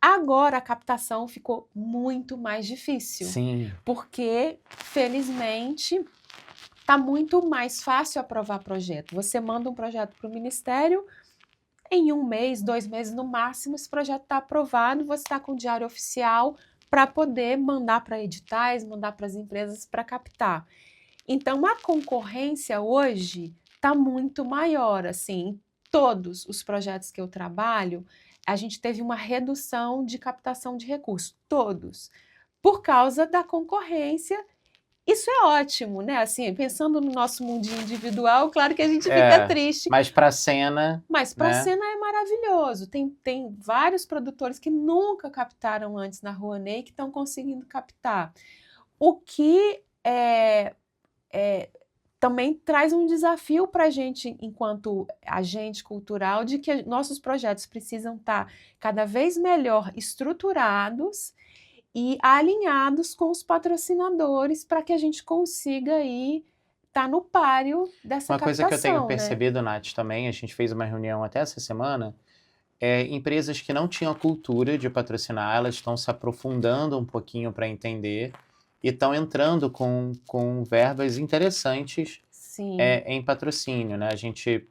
Agora a captação ficou muito mais difícil, Sim. porque, felizmente, está muito mais fácil aprovar projeto. Você manda um projeto para o Ministério, em 1 mês, 2 meses no máximo, esse projeto está aprovado, você está com o diário oficial para poder mandar para editais, mandar para as empresas para captar. Então, a concorrência hoje está muito maior, assim, todos os projetos que eu trabalho, a gente teve uma redução de captação de recursos, todos, por causa da concorrência. Isso é ótimo, né? Assim, pensando no nosso mundinho individual, claro que a gente fica triste, Mas para a cena, mas para a né? cena é maravilhoso. Tem vários produtores que nunca captaram antes na Rouanet que estão conseguindo captar. O que também traz um desafio para a gente, enquanto agente cultural, de que nossos projetos precisam estar cada vez melhor estruturados e alinhados com os patrocinadores para que a gente consiga aí estar no páreo dessa Uma coisa que eu tenho captação, né? percebido, Nath, também, a gente fez uma reunião até essa semana, empresas que não tinham a cultura de patrocinar, elas estão se aprofundando um pouquinho para entender e estão entrando com verbas interessantes Sim, em patrocínio, né? A gente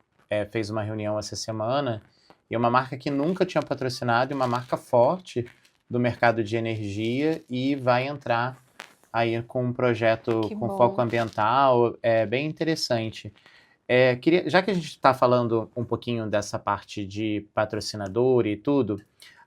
fez uma reunião essa semana e uma marca que nunca tinha patrocinado, e uma marca forte do mercado de energia, e vai entrar aí com um projeto que com foco bom. ambiental, bem interessante. Já que a gente está falando um pouquinho dessa parte de patrocinador e tudo,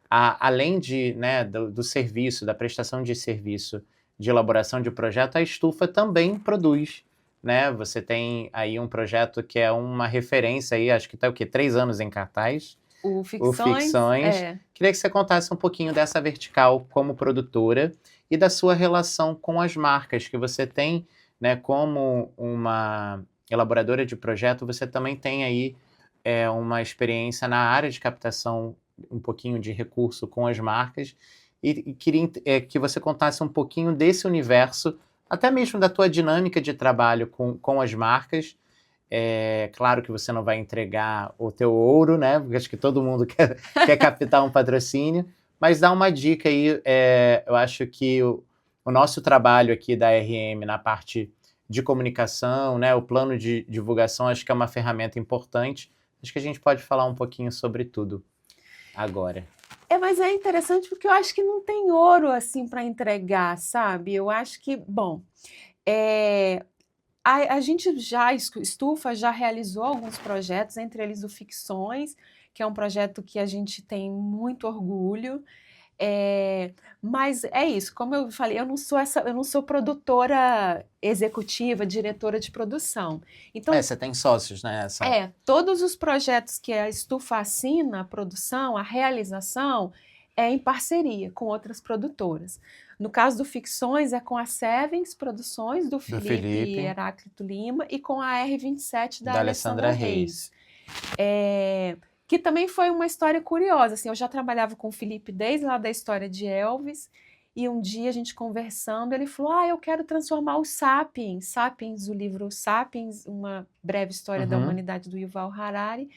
além né, do serviço, da prestação de serviço de elaboração de projeto, a Estufa também produz, né? Você tem aí um projeto que é uma referência aí, acho que está o quê? 3 anos em cartaz, O o Ficções, Ficções. Queria que você contasse um pouquinho dessa vertical como produtora e da sua relação com as marcas que você tem, né? Como uma elaboradora de projeto, você também tem aí uma experiência na área de captação, um pouquinho de recurso com as marcas, e queria que você contasse um pouquinho desse universo, até mesmo da tua dinâmica de trabalho com as marcas. Claro que você não vai entregar o teu ouro, né? Porque acho que todo mundo quer captar um patrocínio, mas dá uma dica aí. Eu acho que o nosso trabalho aqui da RM na parte de comunicação, né? O plano de divulgação, acho que é uma ferramenta importante. Acho que a gente pode falar um pouquinho sobre tudo agora. Mas é interessante porque eu acho que não tem ouro assim para entregar, sabe? Eu acho que, bom, a gente já, Estufa já realizou alguns projetos, entre eles o Ficções, que é um projeto que a gente tem muito orgulho. Mas é isso, como eu falei, eu não sou produtora executiva, diretora de produção. Então, Você tem sócios, né? todos os projetos que a Estufa assina, a produção, a realização, é em parceria com outras produtoras. No caso do Ficções, é com a Sevens Produções, do Felipe Heráclito Lima, e com a R27 da Alessandra Reis. Que também foi uma história curiosa. Assim, eu já trabalhava com o Felipe desde lá da história de Elvis, e um dia a gente conversando, ele falou, eu quero transformar o Sapiens, o livro Sapiens, uma breve história da humanidade do Yuval Harari,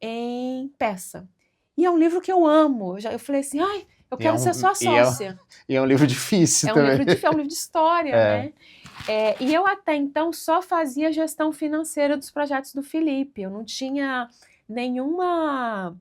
em peça. E é um livro que eu amo. Eu falei assim, eu quero ser sua sócia. E é um livro difícil também. É um livro de história, né? E eu até então só fazia gestão financeira dos projetos do Felipe. Eu não tinha nenhuma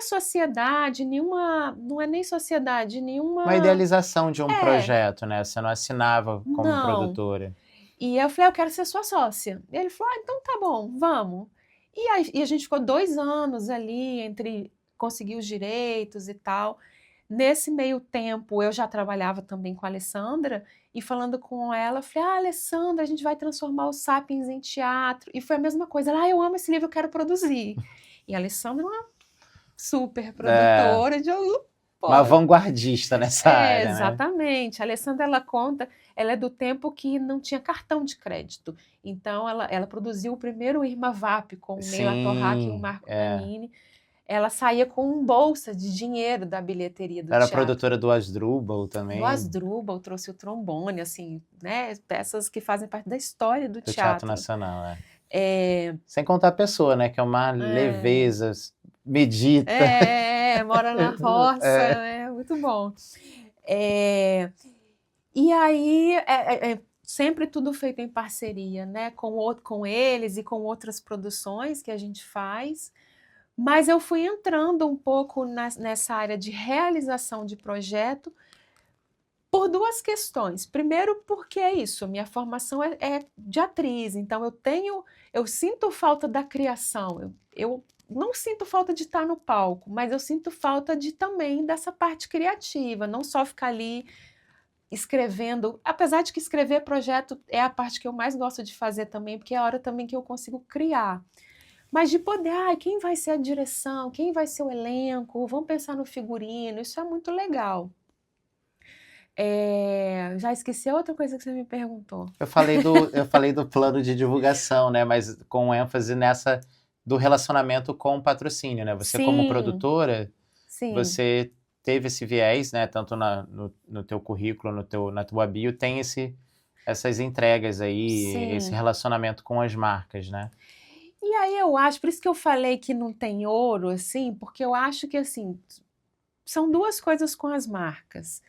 sociedade, não é nem sociedade, nenhuma... Uma idealização de um projeto, né? Você não assinava como produtora. E eu falei, eu quero ser sua sócia. E ele falou, então tá bom, vamos. E a gente ficou 2 anos ali entre conseguir os direitos e tal. Nesse meio tempo, eu já trabalhava também com a Alessandra, e falando com ela, falei, Alessandra, a gente vai transformar o Sapiens em teatro. E foi a mesma coisa. Ela, eu amo esse livro, eu quero produzir. E a Alessandra é uma super produtora de... Uma vanguardista nessa área, exatamente. Né? A Alessandra, ela conta, ela é do tempo que não tinha cartão de crédito. Então, ela produziu o primeiro Irma Vap com o Neila Torraca e o Marco Nanini. Ela saía com bolsa de dinheiro da bilheteria do teatro. Era produtora do Asdrubal também. Do Asdrubal, trouxe o trombone, assim, né? Peças que fazem parte da história do teatro. Teatro Nacional, Sem contar a pessoa, né? Que é uma leveza, medita. Mora na roça, muito bom. E aí, sempre tudo feito em parceria, né? Com eles e com outras produções que a gente faz. Mas eu fui entrando um pouco nessa área de realização de projeto por 2 questões. Primeiro, porque é isso, minha formação é de atriz, então eu sinto falta da criação, eu não sinto falta de estar no palco, mas eu sinto falta também dessa parte criativa, não só ficar ali escrevendo, apesar de que escrever projeto é a parte que eu mais gosto de fazer também, porque é a hora também que eu consigo criar. Mas de poder, quem vai ser a direção, quem vai ser o elenco, vamos pensar no figurino, isso é muito legal. Já esqueci outra coisa que você me perguntou. Eu falei do plano de divulgação, né? Mas com ênfase nessa do relacionamento com o patrocínio, né? Você como produtora, você teve esse viés, né? Tanto no teu currículo, na tua bio, tem essas entregas aí, esse relacionamento com as marcas, né? E aí eu acho, por isso que eu falei que não tem ouro, assim, porque eu acho que, assim, são 2 coisas com as marcas.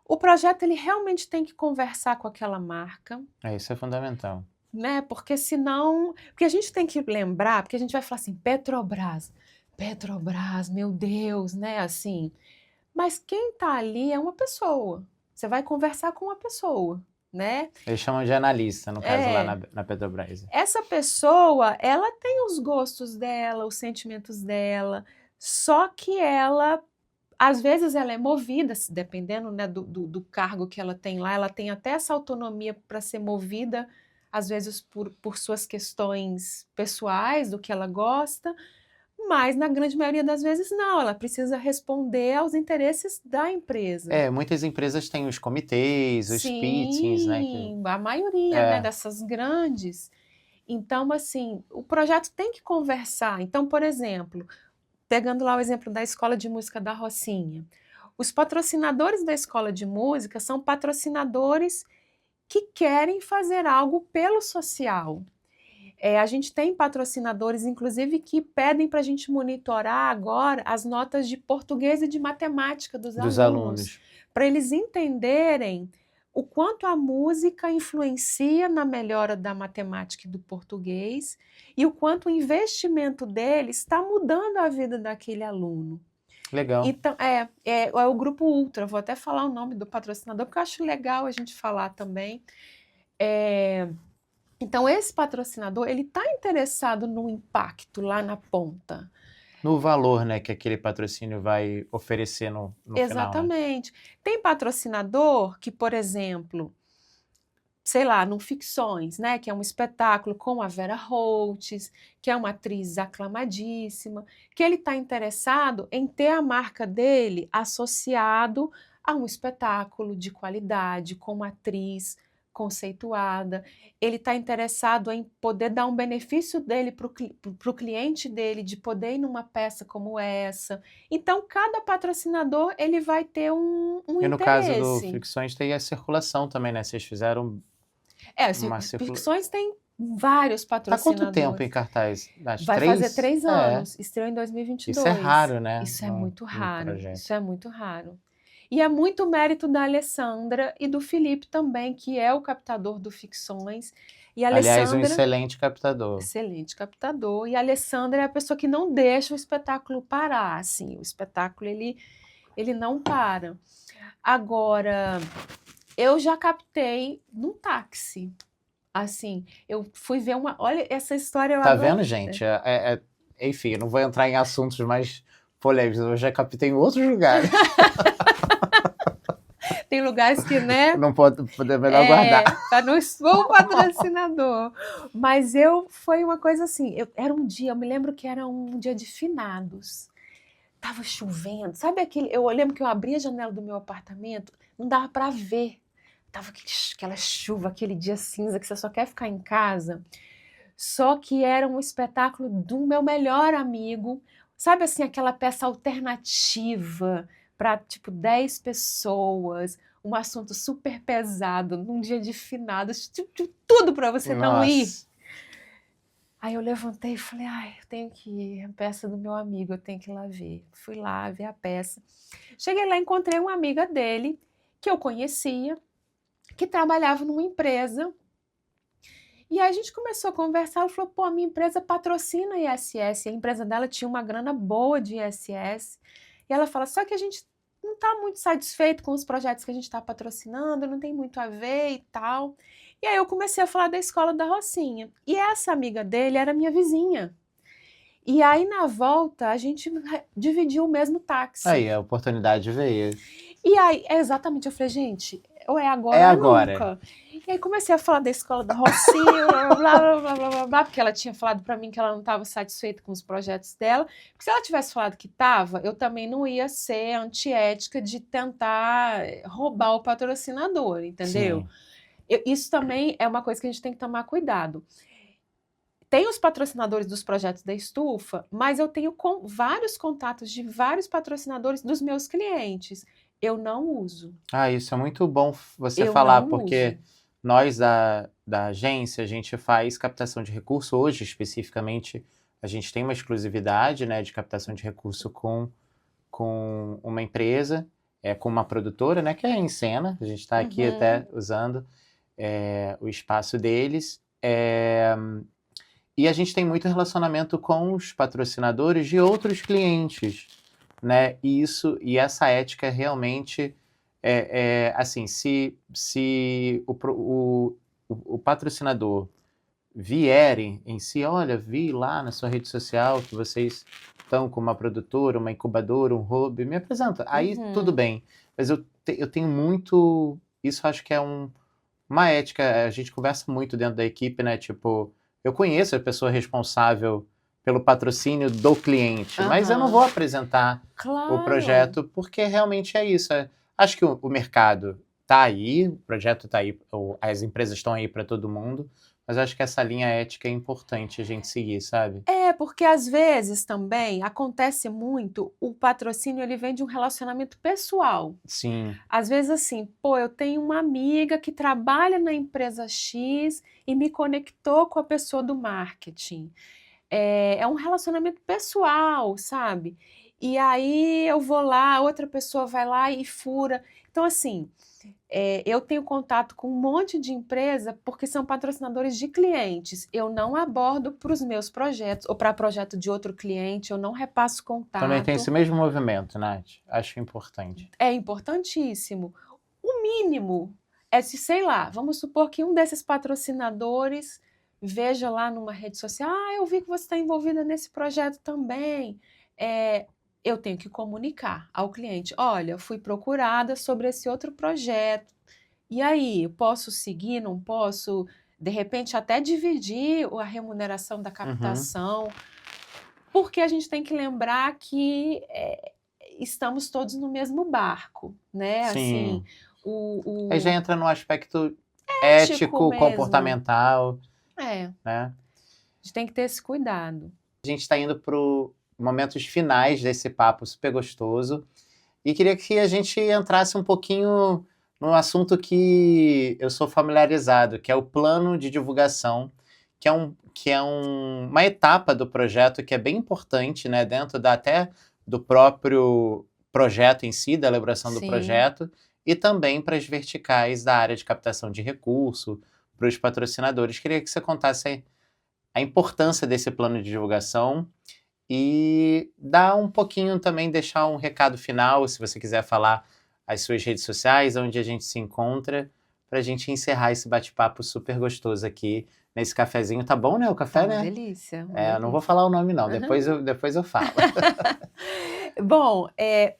O projeto, ele realmente tem que conversar com aquela marca. Isso é fundamental. Né? Porque senão... Porque a gente tem que lembrar, porque a gente vai falar assim, Petrobras, meu Deus, né? Assim, mas quem tá ali é uma pessoa. Você vai conversar com uma pessoa. Né? Eles chamam de analista, no caso, lá na Petrobras. Essa pessoa, ela tem os gostos dela, os sentimentos dela, só que ela, às vezes ela é movida, dependendo, né, do cargo que ela tem lá, ela tem até essa autonomia para ser movida, às vezes por suas questões pessoais, do que ela gosta, mas na grande maioria das vezes não, ela precisa responder aos interesses da empresa. Muitas empresas têm os comitês, os pitchings, né? A maioria, né, dessas grandes. Então, assim, o projeto tem que conversar. Então, por exemplo, pegando lá o exemplo da Escola de Música da Rocinha, os patrocinadores da Escola de Música são patrocinadores que querem fazer algo pelo social. A gente tem patrocinadores, inclusive, que pedem para a gente monitorar agora as notas de português e de matemática dos alunos. Para eles entenderem o quanto a música influencia na melhora da matemática e do português e o quanto o investimento deles está mudando a vida daquele aluno. Legal. Então, é o Grupo Ultra, vou até falar o nome do patrocinador, porque eu acho legal a gente falar também. Então, esse patrocinador, ele está interessado no impacto lá na ponta. No valor, né, que aquele patrocínio vai oferecer no final. Exatamente. Né? Tem patrocinador que, por exemplo, sei lá, no Ficções, né, que é um espetáculo com a Vera Holtz, que é uma atriz aclamadíssima, que ele está interessado em ter a marca dele associado a um espetáculo de qualidade, com uma atriz conceituada. Ele está interessado em poder dar um benefício dele para o cliente dele, de poder ir numa peça como essa. Então, cada patrocinador ele vai ter um E no caso do interesse. Ficções tem a circulação também, né? Vocês fizeram uma circulação. Ficções tem vários Tá quanto tempo em patrocinadores. cartaz? Acho Vai fazer 3? 3 É. anos, estreou em Isso é 2022. raro, né? Isso é muito No raro, projeto. isso é muito raro. E é muito mérito da Alessandra e do Felipe também, que é o captador do Ficções. E a Aliás, um Alessandra, excelente captador. excelente captador, e a Alessandra é a pessoa que não deixa o espetáculo parar, assim, o espetáculo ele não para. Agora, eu já captei num táxi. Assim, eu fui ver uma. Olha, essa história eu Tá adoro. vendo, gente? Enfim, eu não vou entrar em assuntos mais polêmicos. Eu já captei em outros lugares. Tem lugares que, né? Não pode, melhor guardar. Para não expor o patrocinador. Mas foi uma coisa assim. Era um dia, eu me lembro que era um dia de finados. Tava chovendo. Sabe aquele. Eu lembro que eu abri a janela do meu apartamento, não dava para ver. Tava aquela chuva, aquele dia cinza que você só quer ficar em casa. Só que era um espetáculo do meu melhor amigo. Sabe assim, aquela peça alternativa para tipo 10 pessoas, um assunto super pesado, num dia de finados, tudo para você não ir. Nossa. Aí eu levantei e falei, eu tenho que ir, a peça do meu amigo, eu tenho que ir lá ver. Fui lá ver a peça. Cheguei lá, encontrei uma amiga dele, que eu conhecia, que trabalhava numa empresa. E aí a gente começou a conversar, ela falou, a minha empresa patrocina a ISS, a empresa dela tinha uma grana boa de ISS, e ela fala, só que a gente não está muito satisfeito com os projetos que a gente está patrocinando, não tem muito a ver e tal. E aí eu comecei a falar da Escola da Rocinha, e essa amiga dele era minha vizinha. E aí na volta a gente dividiu o mesmo táxi. Aí, a oportunidade veio. E aí, exatamente, eu falei, gente, ou é agora É ou é agora. nunca. E aí comecei a falar da Escola da Rocinha, blá, blá, blá, blá, blá, porque ela tinha falado para mim que ela não estava satisfeita com os projetos dela. Porque se ela tivesse falado que estava, eu também não ia ser antiética de tentar roubar o patrocinador, entendeu? Isso também é uma coisa que a gente tem que tomar cuidado. Tem os patrocinadores dos projetos da Estufa, mas eu tenho vários contatos de vários patrocinadores dos meus clientes. Eu não uso. Isso é muito bom você Eu falar, não porque uso. nós da agência, a gente faz captação de recurso. Hoje, especificamente, a gente tem uma exclusividade, né, de captação de recurso com uma empresa, com uma produtora, né, que é a Encena. A gente está aqui até usando o espaço deles. E a gente tem muito relacionamento com os patrocinadores de outros clientes, né? E essa ética realmente assim, se o patrocinador vier em si, olha, vi lá na sua rede social que vocês estão com uma produtora, uma incubadora, um hub, me apresenta. Aí tudo bem. Mas eu tenho muito. Isso acho que é uma ética. A gente conversa muito dentro da equipe, né? Tipo, eu conheço a pessoa responsável pelo patrocínio do cliente, mas eu não vou apresentar o projeto porque realmente é isso. Acho que o mercado está aí, o projeto está aí, as empresas estão aí para todo mundo, mas acho que essa linha ética é importante a gente seguir, sabe? Porque às vezes também acontece muito, o patrocínio ele vem de um relacionamento pessoal. Sim. Às vezes assim, eu tenho uma amiga que trabalha na empresa X e me conectou com a pessoa do marketing. É um relacionamento pessoal, sabe? E aí eu vou lá, outra pessoa vai lá e fura. Então, assim, eu tenho contato com um monte de empresa porque são patrocinadores de clientes. Eu não abordo para os meus projetos ou para projeto de outro cliente, eu não repasso contato. Também tem esse mesmo movimento, Nath. Acho importante. É importantíssimo. O mínimo é se, sei lá, vamos supor que um desses patrocinadores veja lá numa rede social, eu vi que você está envolvida nesse projeto também. Eu tenho que comunicar ao cliente, olha, eu fui procurada sobre esse outro projeto, E aí, posso seguir, não posso? De repente, até dividir a remuneração da captação, porque a gente tem que lembrar que estamos todos no mesmo barco, né? Assim, Sim. Aí já o entra no aspecto ético ético, mesmo. comportamental, A né? gente tem que ter esse cuidado. A gente está indo para os momentos finais desse papo super gostoso. E queria que a gente entrasse um pouquinho no assunto que eu sou familiarizado, que é o plano de divulgação, uma etapa do projeto que é bem importante, né, dentro até do próprio projeto em si, da elaboração do Sim. projeto, e também para as verticais da área de captação de recurso, para os patrocinadores. Queria que você contasse a importância desse plano de divulgação e dar um pouquinho também, deixar um recado final, se você quiser falar as suas redes sociais, onde a gente se encontra, para a gente encerrar esse bate-papo super gostoso aqui nesse cafezinho. Tá bom, né? O Tá café, uma né? delícia, uma Eu não vou delícia. falar o nome, não. Depois eu falo. Bom, é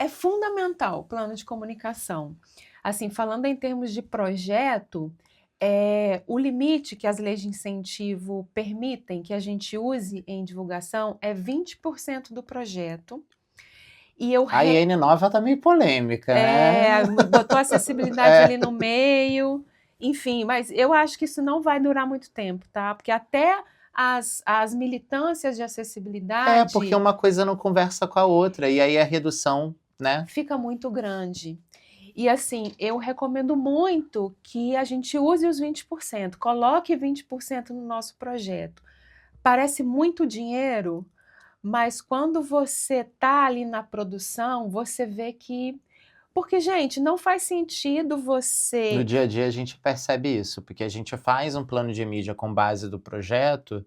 fundamental o plano de comunicação. Assim, falando em termos de projeto, o limite que as leis de incentivo permitem que a gente use em divulgação é 20% do projeto. E eu A IN Nova tá meio polêmica, né? botou acessibilidade ali no meio, enfim, mas eu acho que isso não vai durar muito tempo, tá? Porque até as militâncias de Porque acessibilidade uma coisa não conversa com a outra, e aí a redução, né? fica muito grande. E assim, eu recomendo muito que a gente use os 20%, coloque 20% no nosso projeto. Parece muito dinheiro, mas quando você está ali na produção, você vê que. Porque, gente, não faz sentido No você. dia a dia a gente percebe isso, porque a gente faz um plano de mídia com base do projeto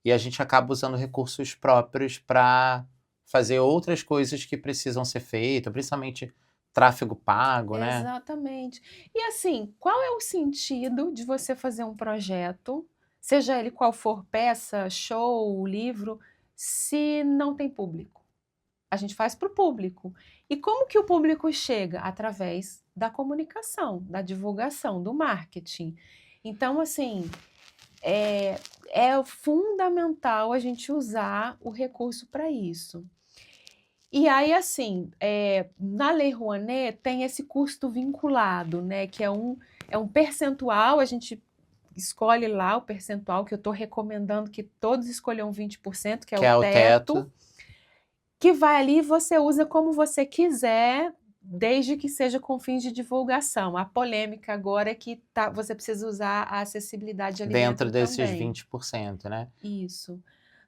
e a gente acaba usando recursos próprios para fazer outras coisas que precisam ser feitas, principalmente tráfego pago, né? Exatamente. E assim, qual é o sentido de você fazer um projeto, seja ele qual for, peça, show, livro, se não tem público? A gente faz para o público. E como que o público chega? Através da comunicação, da divulgação, do marketing. Então, assim, é fundamental a gente usar o recurso para isso. E aí, assim, na Lei Rouanet tem esse custo vinculado, né? Que é um percentual, a gente escolhe lá o percentual, que eu estou recomendando que todos escolham 20%, que é Que o é o teto, teto. que vai ali e você usa como você quiser, desde que seja com fins de divulgação. A polêmica agora é que você precisa usar a acessibilidade ali Dentro dentro desses também. 20%, né? Isso.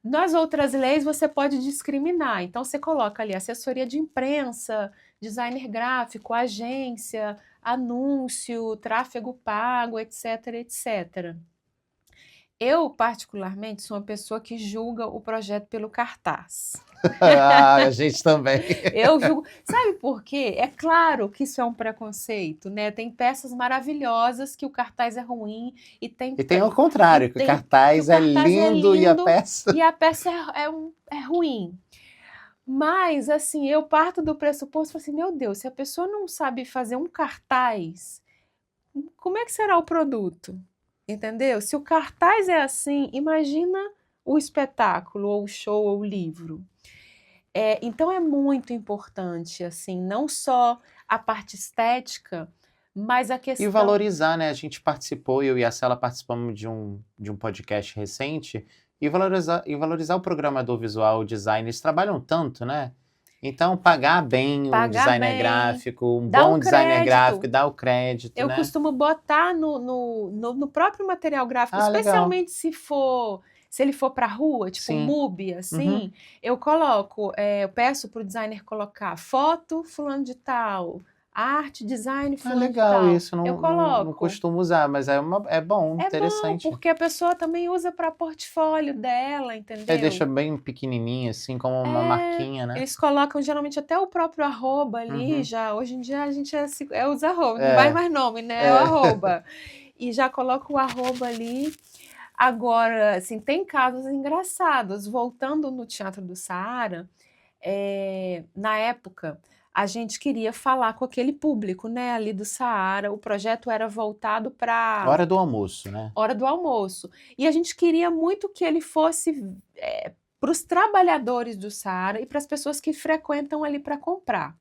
Nas outras leis, você pode discriminar. Então, você coloca ali assessoria de imprensa, designer gráfico, agência, anúncio, tráfego pago, etc, etc. Eu, particularmente, sou uma pessoa que julga o projeto pelo cartaz. A gente também. Eu julgo. Sabe por quê? É claro que isso é um preconceito, né? Tem peças maravilhosas que o cartaz é ruim e E tem o contrário, que o que o cartaz é cartaz é lindo e a lindo peça. e a peça é ruim. Mas, assim, eu parto do pressuposto, assim, meu Deus, se a pessoa não sabe fazer um cartaz, como é que será o produto? Entendeu? Se o cartaz é assim, imagina o espetáculo, ou o show, ou o livro. Então é muito importante, assim, não só a parte estética, mas a E questão. valorizar, né? A gente participou, eu e a Cela participamos de um podcast recente, e valorizar o programador visual, o designer, eles trabalham tanto, né? Então, pagar bem um Pagar designer bem, gráfico, um dar o bom designer gráfico, crédito. dar o crédito, Eu né? costumo botar no próprio material gráfico, Ah, legal. especialmente se ele for para a rua, tipo um Sim. MUBI, Uhum. assim, eu peço para o designer colocar foto fulano de tal, arte, design Ah, fulano de legal tal. isso. Eu Não coloco. costumo usar, mas é bom, É bom, interessante. porque a pessoa também usa para portfólio dela, Deixa entendeu? bem pequenininho, assim, como uma marquinha, né? Eles colocam geralmente até o próprio arroba ali, Uhum. já. Hoje em dia a gente usa arroba, não vai É, mais nome, né? É o é. arroba. E já coloca o arroba ali. Agora, assim, tem casos engraçados. Voltando no Teatro do Saara, na época, a gente queria falar com aquele público, né, ali do Saara. O projeto era voltado para Hora do almoço, né? hora do almoço. E a gente queria muito que ele fosse para os trabalhadores do Saara e para as pessoas que frequentam ali para comprar.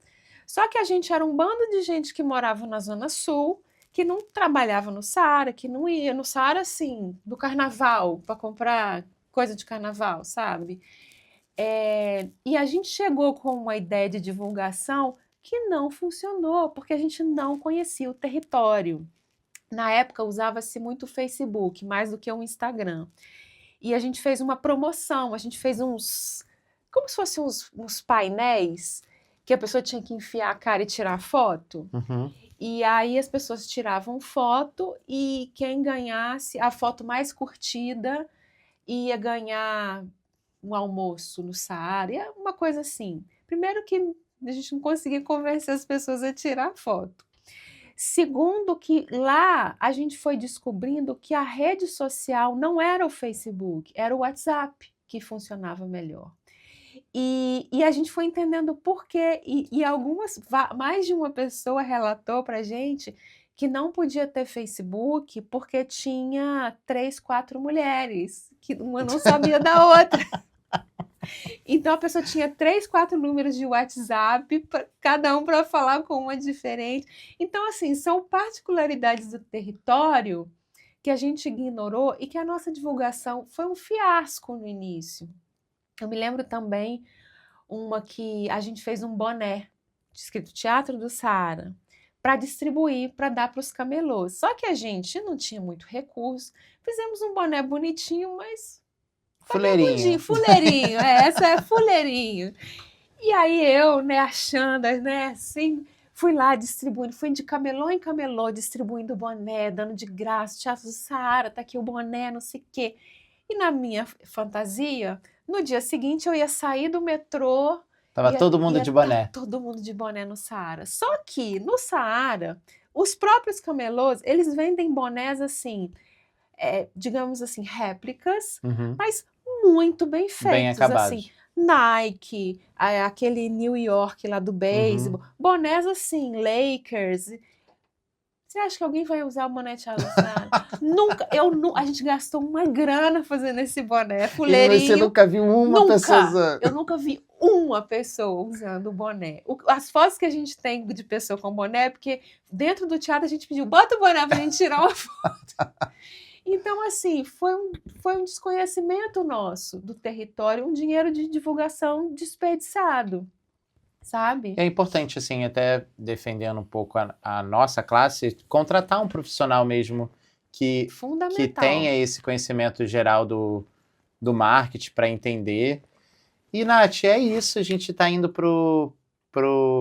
Só que a gente era um bando de gente que morava na Zona Sul, que não trabalhava no Saara, que não ia no Saara, assim, do carnaval, para comprar coisa de carnaval, sabe? E a gente chegou com uma ideia de divulgação que não funcionou, porque a gente não conhecia o território. Na época usava-se muito o Facebook, mais do que o Instagram. E a gente fez uma promoção, a gente fez como se fossem uns painéis que a pessoa tinha que enfiar a cara e tirar foto. Uhum. E aí as pessoas tiravam foto e quem ganhasse a foto mais curtida ia ganhar um almoço no Saara, uma coisa assim. Primeiro que a gente não conseguia convencer as pessoas a tirar foto. Segundo que lá a gente foi descobrindo que a rede social não era o Facebook, era o WhatsApp que funcionava melhor. E a gente foi entendendo por quê. E mais de uma pessoa relatou para a gente que não podia ter Facebook porque tinha 3, 4 mulheres, que uma não sabia da outra. Então a pessoa tinha 3, 4 números de WhatsApp, cada um para falar com uma diferente. Então, assim, são particularidades do território que a gente ignorou e que a nossa divulgação foi um fiasco no início. Eu me lembro também uma que a gente fez um boné escrito Teatro do Saara para distribuir, para dar para os camelôs. Só que a gente não tinha muito recurso, fizemos um boné bonitinho, mas Fuleirinho. fuleirinho, essa é fuleirinho. E aí eu, né, achando, né, assim, fui lá distribuindo, fui de camelô em camelô, distribuindo boné, dando de graça, Teatro do Saara, tá aqui o boné, não sei o quê. E na minha fantasia, no dia seguinte eu ia sair do metrô, Tava todo mundo de boné. todo mundo de boné no Saara. Só que no Saara, os próprios camelôs, eles vendem bonés assim, digamos assim, réplicas, Uhum. mas muito bem Bem feitos, acabados. assim, Nike, aquele New York lá do beisebol, bonés assim, Lakers. Você acha que alguém vai usar o boné Thiago Saara? Nunca, a gente gastou uma grana fazendo esse boné, E fuleirinho. você nunca viu uma pessoa usando? Eu nunca vi uma pessoa usando o boné. As fotos que a gente tem de pessoa com boné é porque dentro do teatro a gente pediu, bota o boné pra gente tirar uma foto. Então, assim, foi um desconhecimento nosso do território, um dinheiro de divulgação desperdiçado, sabe? É importante, assim, até defendendo um pouco a nossa classe, contratar um profissional mesmo que Fundamental. tenha esse conhecimento geral do marketing para entender. E, Nath, é isso. A gente está indo pro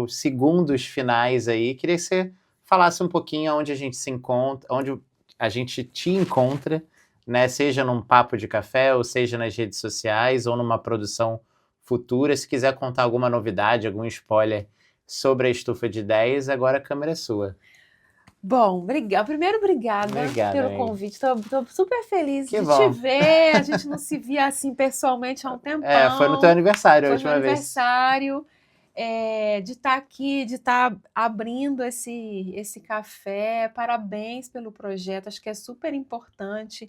segundos finais aí. Queria que você falasse um pouquinho onde a gente se encontra, onde a gente te encontra, né? Seja num papo de café, ou seja nas redes sociais, ou numa produção futura. Se quiser contar alguma novidade, algum spoiler sobre a Estufa de Ideias, agora a câmera é sua. Bom, primeiro, obrigada pelo amiga. convite. Estou super feliz Que de bom. te ver. A gente não se via assim pessoalmente há um tempão. Foi no teu aniversário a Foi última meu vez. aniversário. De estar aqui, de estar abrindo esse café. Parabéns pelo projeto. Acho que é super importante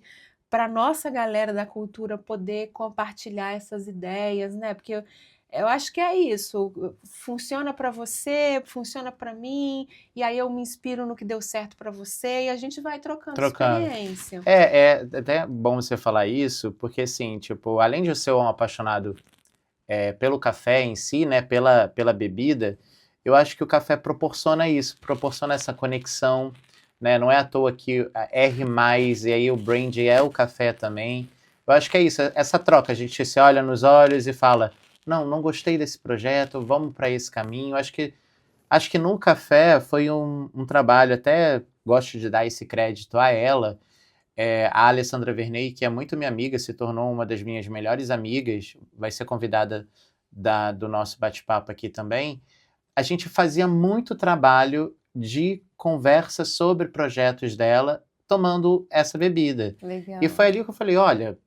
para a nossa galera da cultura poder compartilhar essas ideias, né? Porque eu acho que é isso. Funciona para você, funciona para mim, e aí eu me inspiro no que deu certo para você e a gente vai trocando experiência. É até bom você falar isso, porque assim, tipo, além de eu ser um apaixonado pelo café em si, né, pela bebida, eu acho que o café proporciona isso, proporciona essa conexão, né, não é à toa que a R+, e aí o brand é o café também. Eu acho que é isso, essa troca, a gente se olha nos olhos e fala, não gostei desse projeto, vamos para esse caminho. Acho que no café foi um trabalho, até gosto de dar esse crédito a ela, a Alessandra Verney, que é muito minha amiga, se tornou uma das minhas melhores amigas, vai ser convidada do nosso bate-papo aqui também. A gente fazia muito trabalho de conversa sobre projetos dela, tomando essa bebida. Legal. E foi ali que eu falei, olha,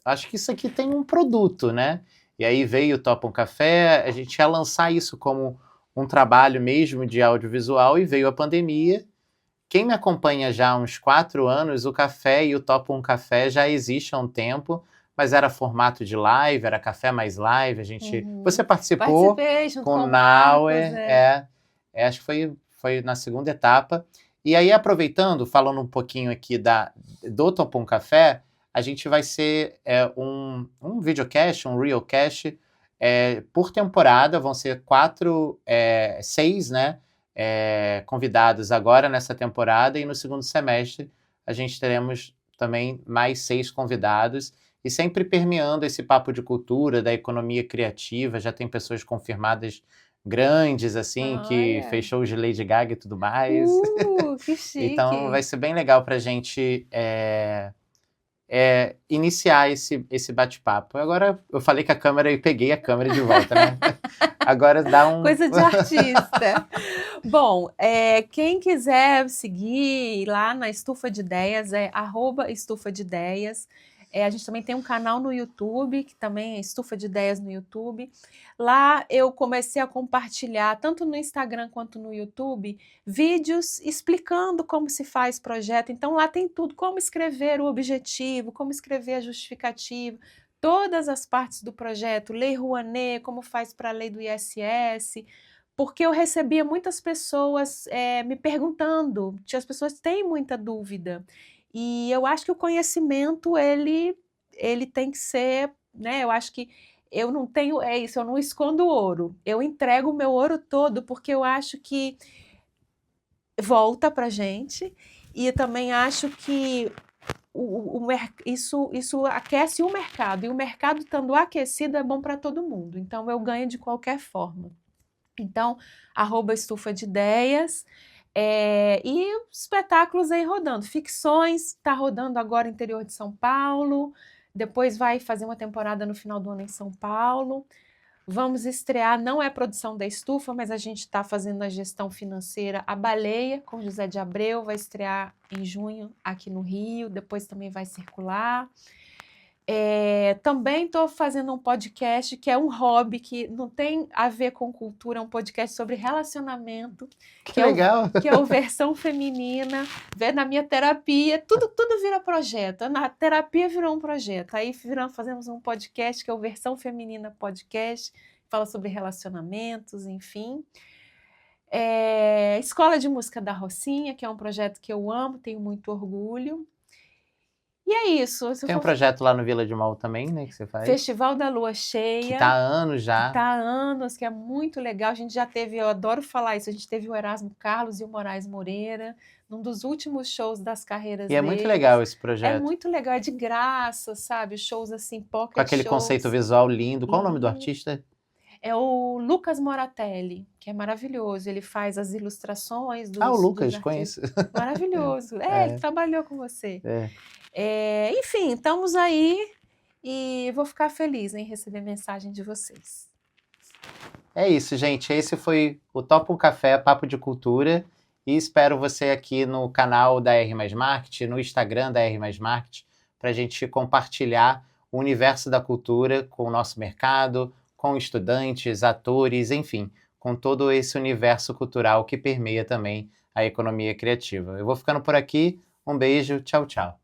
acho que isso aqui tem um produto, né? E aí veio o Topa um Café, a gente ia lançar isso como um trabalho mesmo de audiovisual e veio a pandemia. Quem me acompanha já há uns 4 anos, o Café e o Topa um Café já existe há um tempo, mas era formato de live, era café mais live. Você participou Participei junto com com o o Marcos, Nauer, acho que foi na segunda etapa. E aí, aproveitando, falando um pouquinho aqui do Topa um Café, a gente vai ser um videocast, um realcast, por temporada. Vão ser 6, né, convidados agora nessa temporada, e no segundo semestre a gente teremos também mais 6 convidados, e sempre permeando esse papo de cultura, da economia criativa. Já tem pessoas confirmadas grandes, assim, que Olha. fez shows de Lady Gaga e tudo mais. Que chique. Então vai ser bem legal para a gente iniciar esse bate-papo. Agora eu falei com a câmera e peguei a câmera de volta, né? Agora dá um... Coisa de artista. Bom, quem quiser seguir lá na Estufa de Ideias, @Estufa de Ideias. A gente também tem um canal no YouTube, que também é Estufa de Ideias no YouTube. Lá eu comecei a compartilhar, tanto no Instagram quanto no YouTube, vídeos explicando como se faz projeto. Então lá tem tudo, como escrever o objetivo, como escrever a justificativa, todas as partes do projeto, Lei Rouanet, como faz para a lei do ISS, porque eu recebia muitas pessoas me perguntando, as pessoas têm muita dúvida, e eu acho que o conhecimento, ele tem que ser, né, eu acho que eu não tenho, eu não escondo ouro, eu entrego o meu ouro todo, porque eu acho que volta para a gente, e eu também acho que isso aquece o mercado, e o mercado estando aquecido é bom para todo mundo, então eu ganho de qualquer forma. Então, @Estufa de Ideias, e espetáculos aí rodando, ficções, está rodando agora no interior de São Paulo, depois vai fazer uma temporada no final do ano em São Paulo. Vamos estrear, não é produção da Estufa, mas a gente está fazendo a gestão financeira A Baleia, com José de Abreu, vai estrear em junho aqui no Rio, depois também vai circular. Também estou fazendo um podcast que é um hobby, que não tem a ver com cultura, é um podcast sobre relacionamento. Que legal! Que é o Versão Feminina. Na minha terapia, tudo vira projeto. Na terapia virou um projeto. Aí fazemos um podcast que é o Versão Feminina Podcast, que fala sobre relacionamentos, enfim. Escola de Música da Rocinha, que é um projeto que eu amo, tenho muito orgulho. E é isso. Tem um projeto lá no Vila de Mall também, né, que você faz? Festival da Lua Cheia. Que está há anos já. Está há anos, que é muito legal. A gente já teve, eu adoro falar isso, a gente teve o Erasmo Carlos e o Moraes Moreira, num dos últimos shows das carreiras deles. E é muito legal esse projeto. É muito legal, é de graça, sabe? Shows assim, pocket com aquele shows. Conceito visual lindo. Qual o nome do artista? É o Lucas Moratelli, que é maravilhoso. Ele faz as ilustrações dos... o Lucas, conheço. Maravilhoso. Ele trabalhou com você. Enfim, estamos aí e vou ficar feliz em receber mensagem de vocês. É isso, gente. Esse foi o Topa um Café, Papo de Cultura. E espero você aqui no canal da R+ Marketing, no Instagram da R+ Marketing, para a gente compartilhar o universo da cultura com o nosso mercado, com estudantes, atores, enfim, com todo esse universo cultural que permeia também a economia criativa. Eu vou ficando por aqui. Um beijo. Tchau, tchau.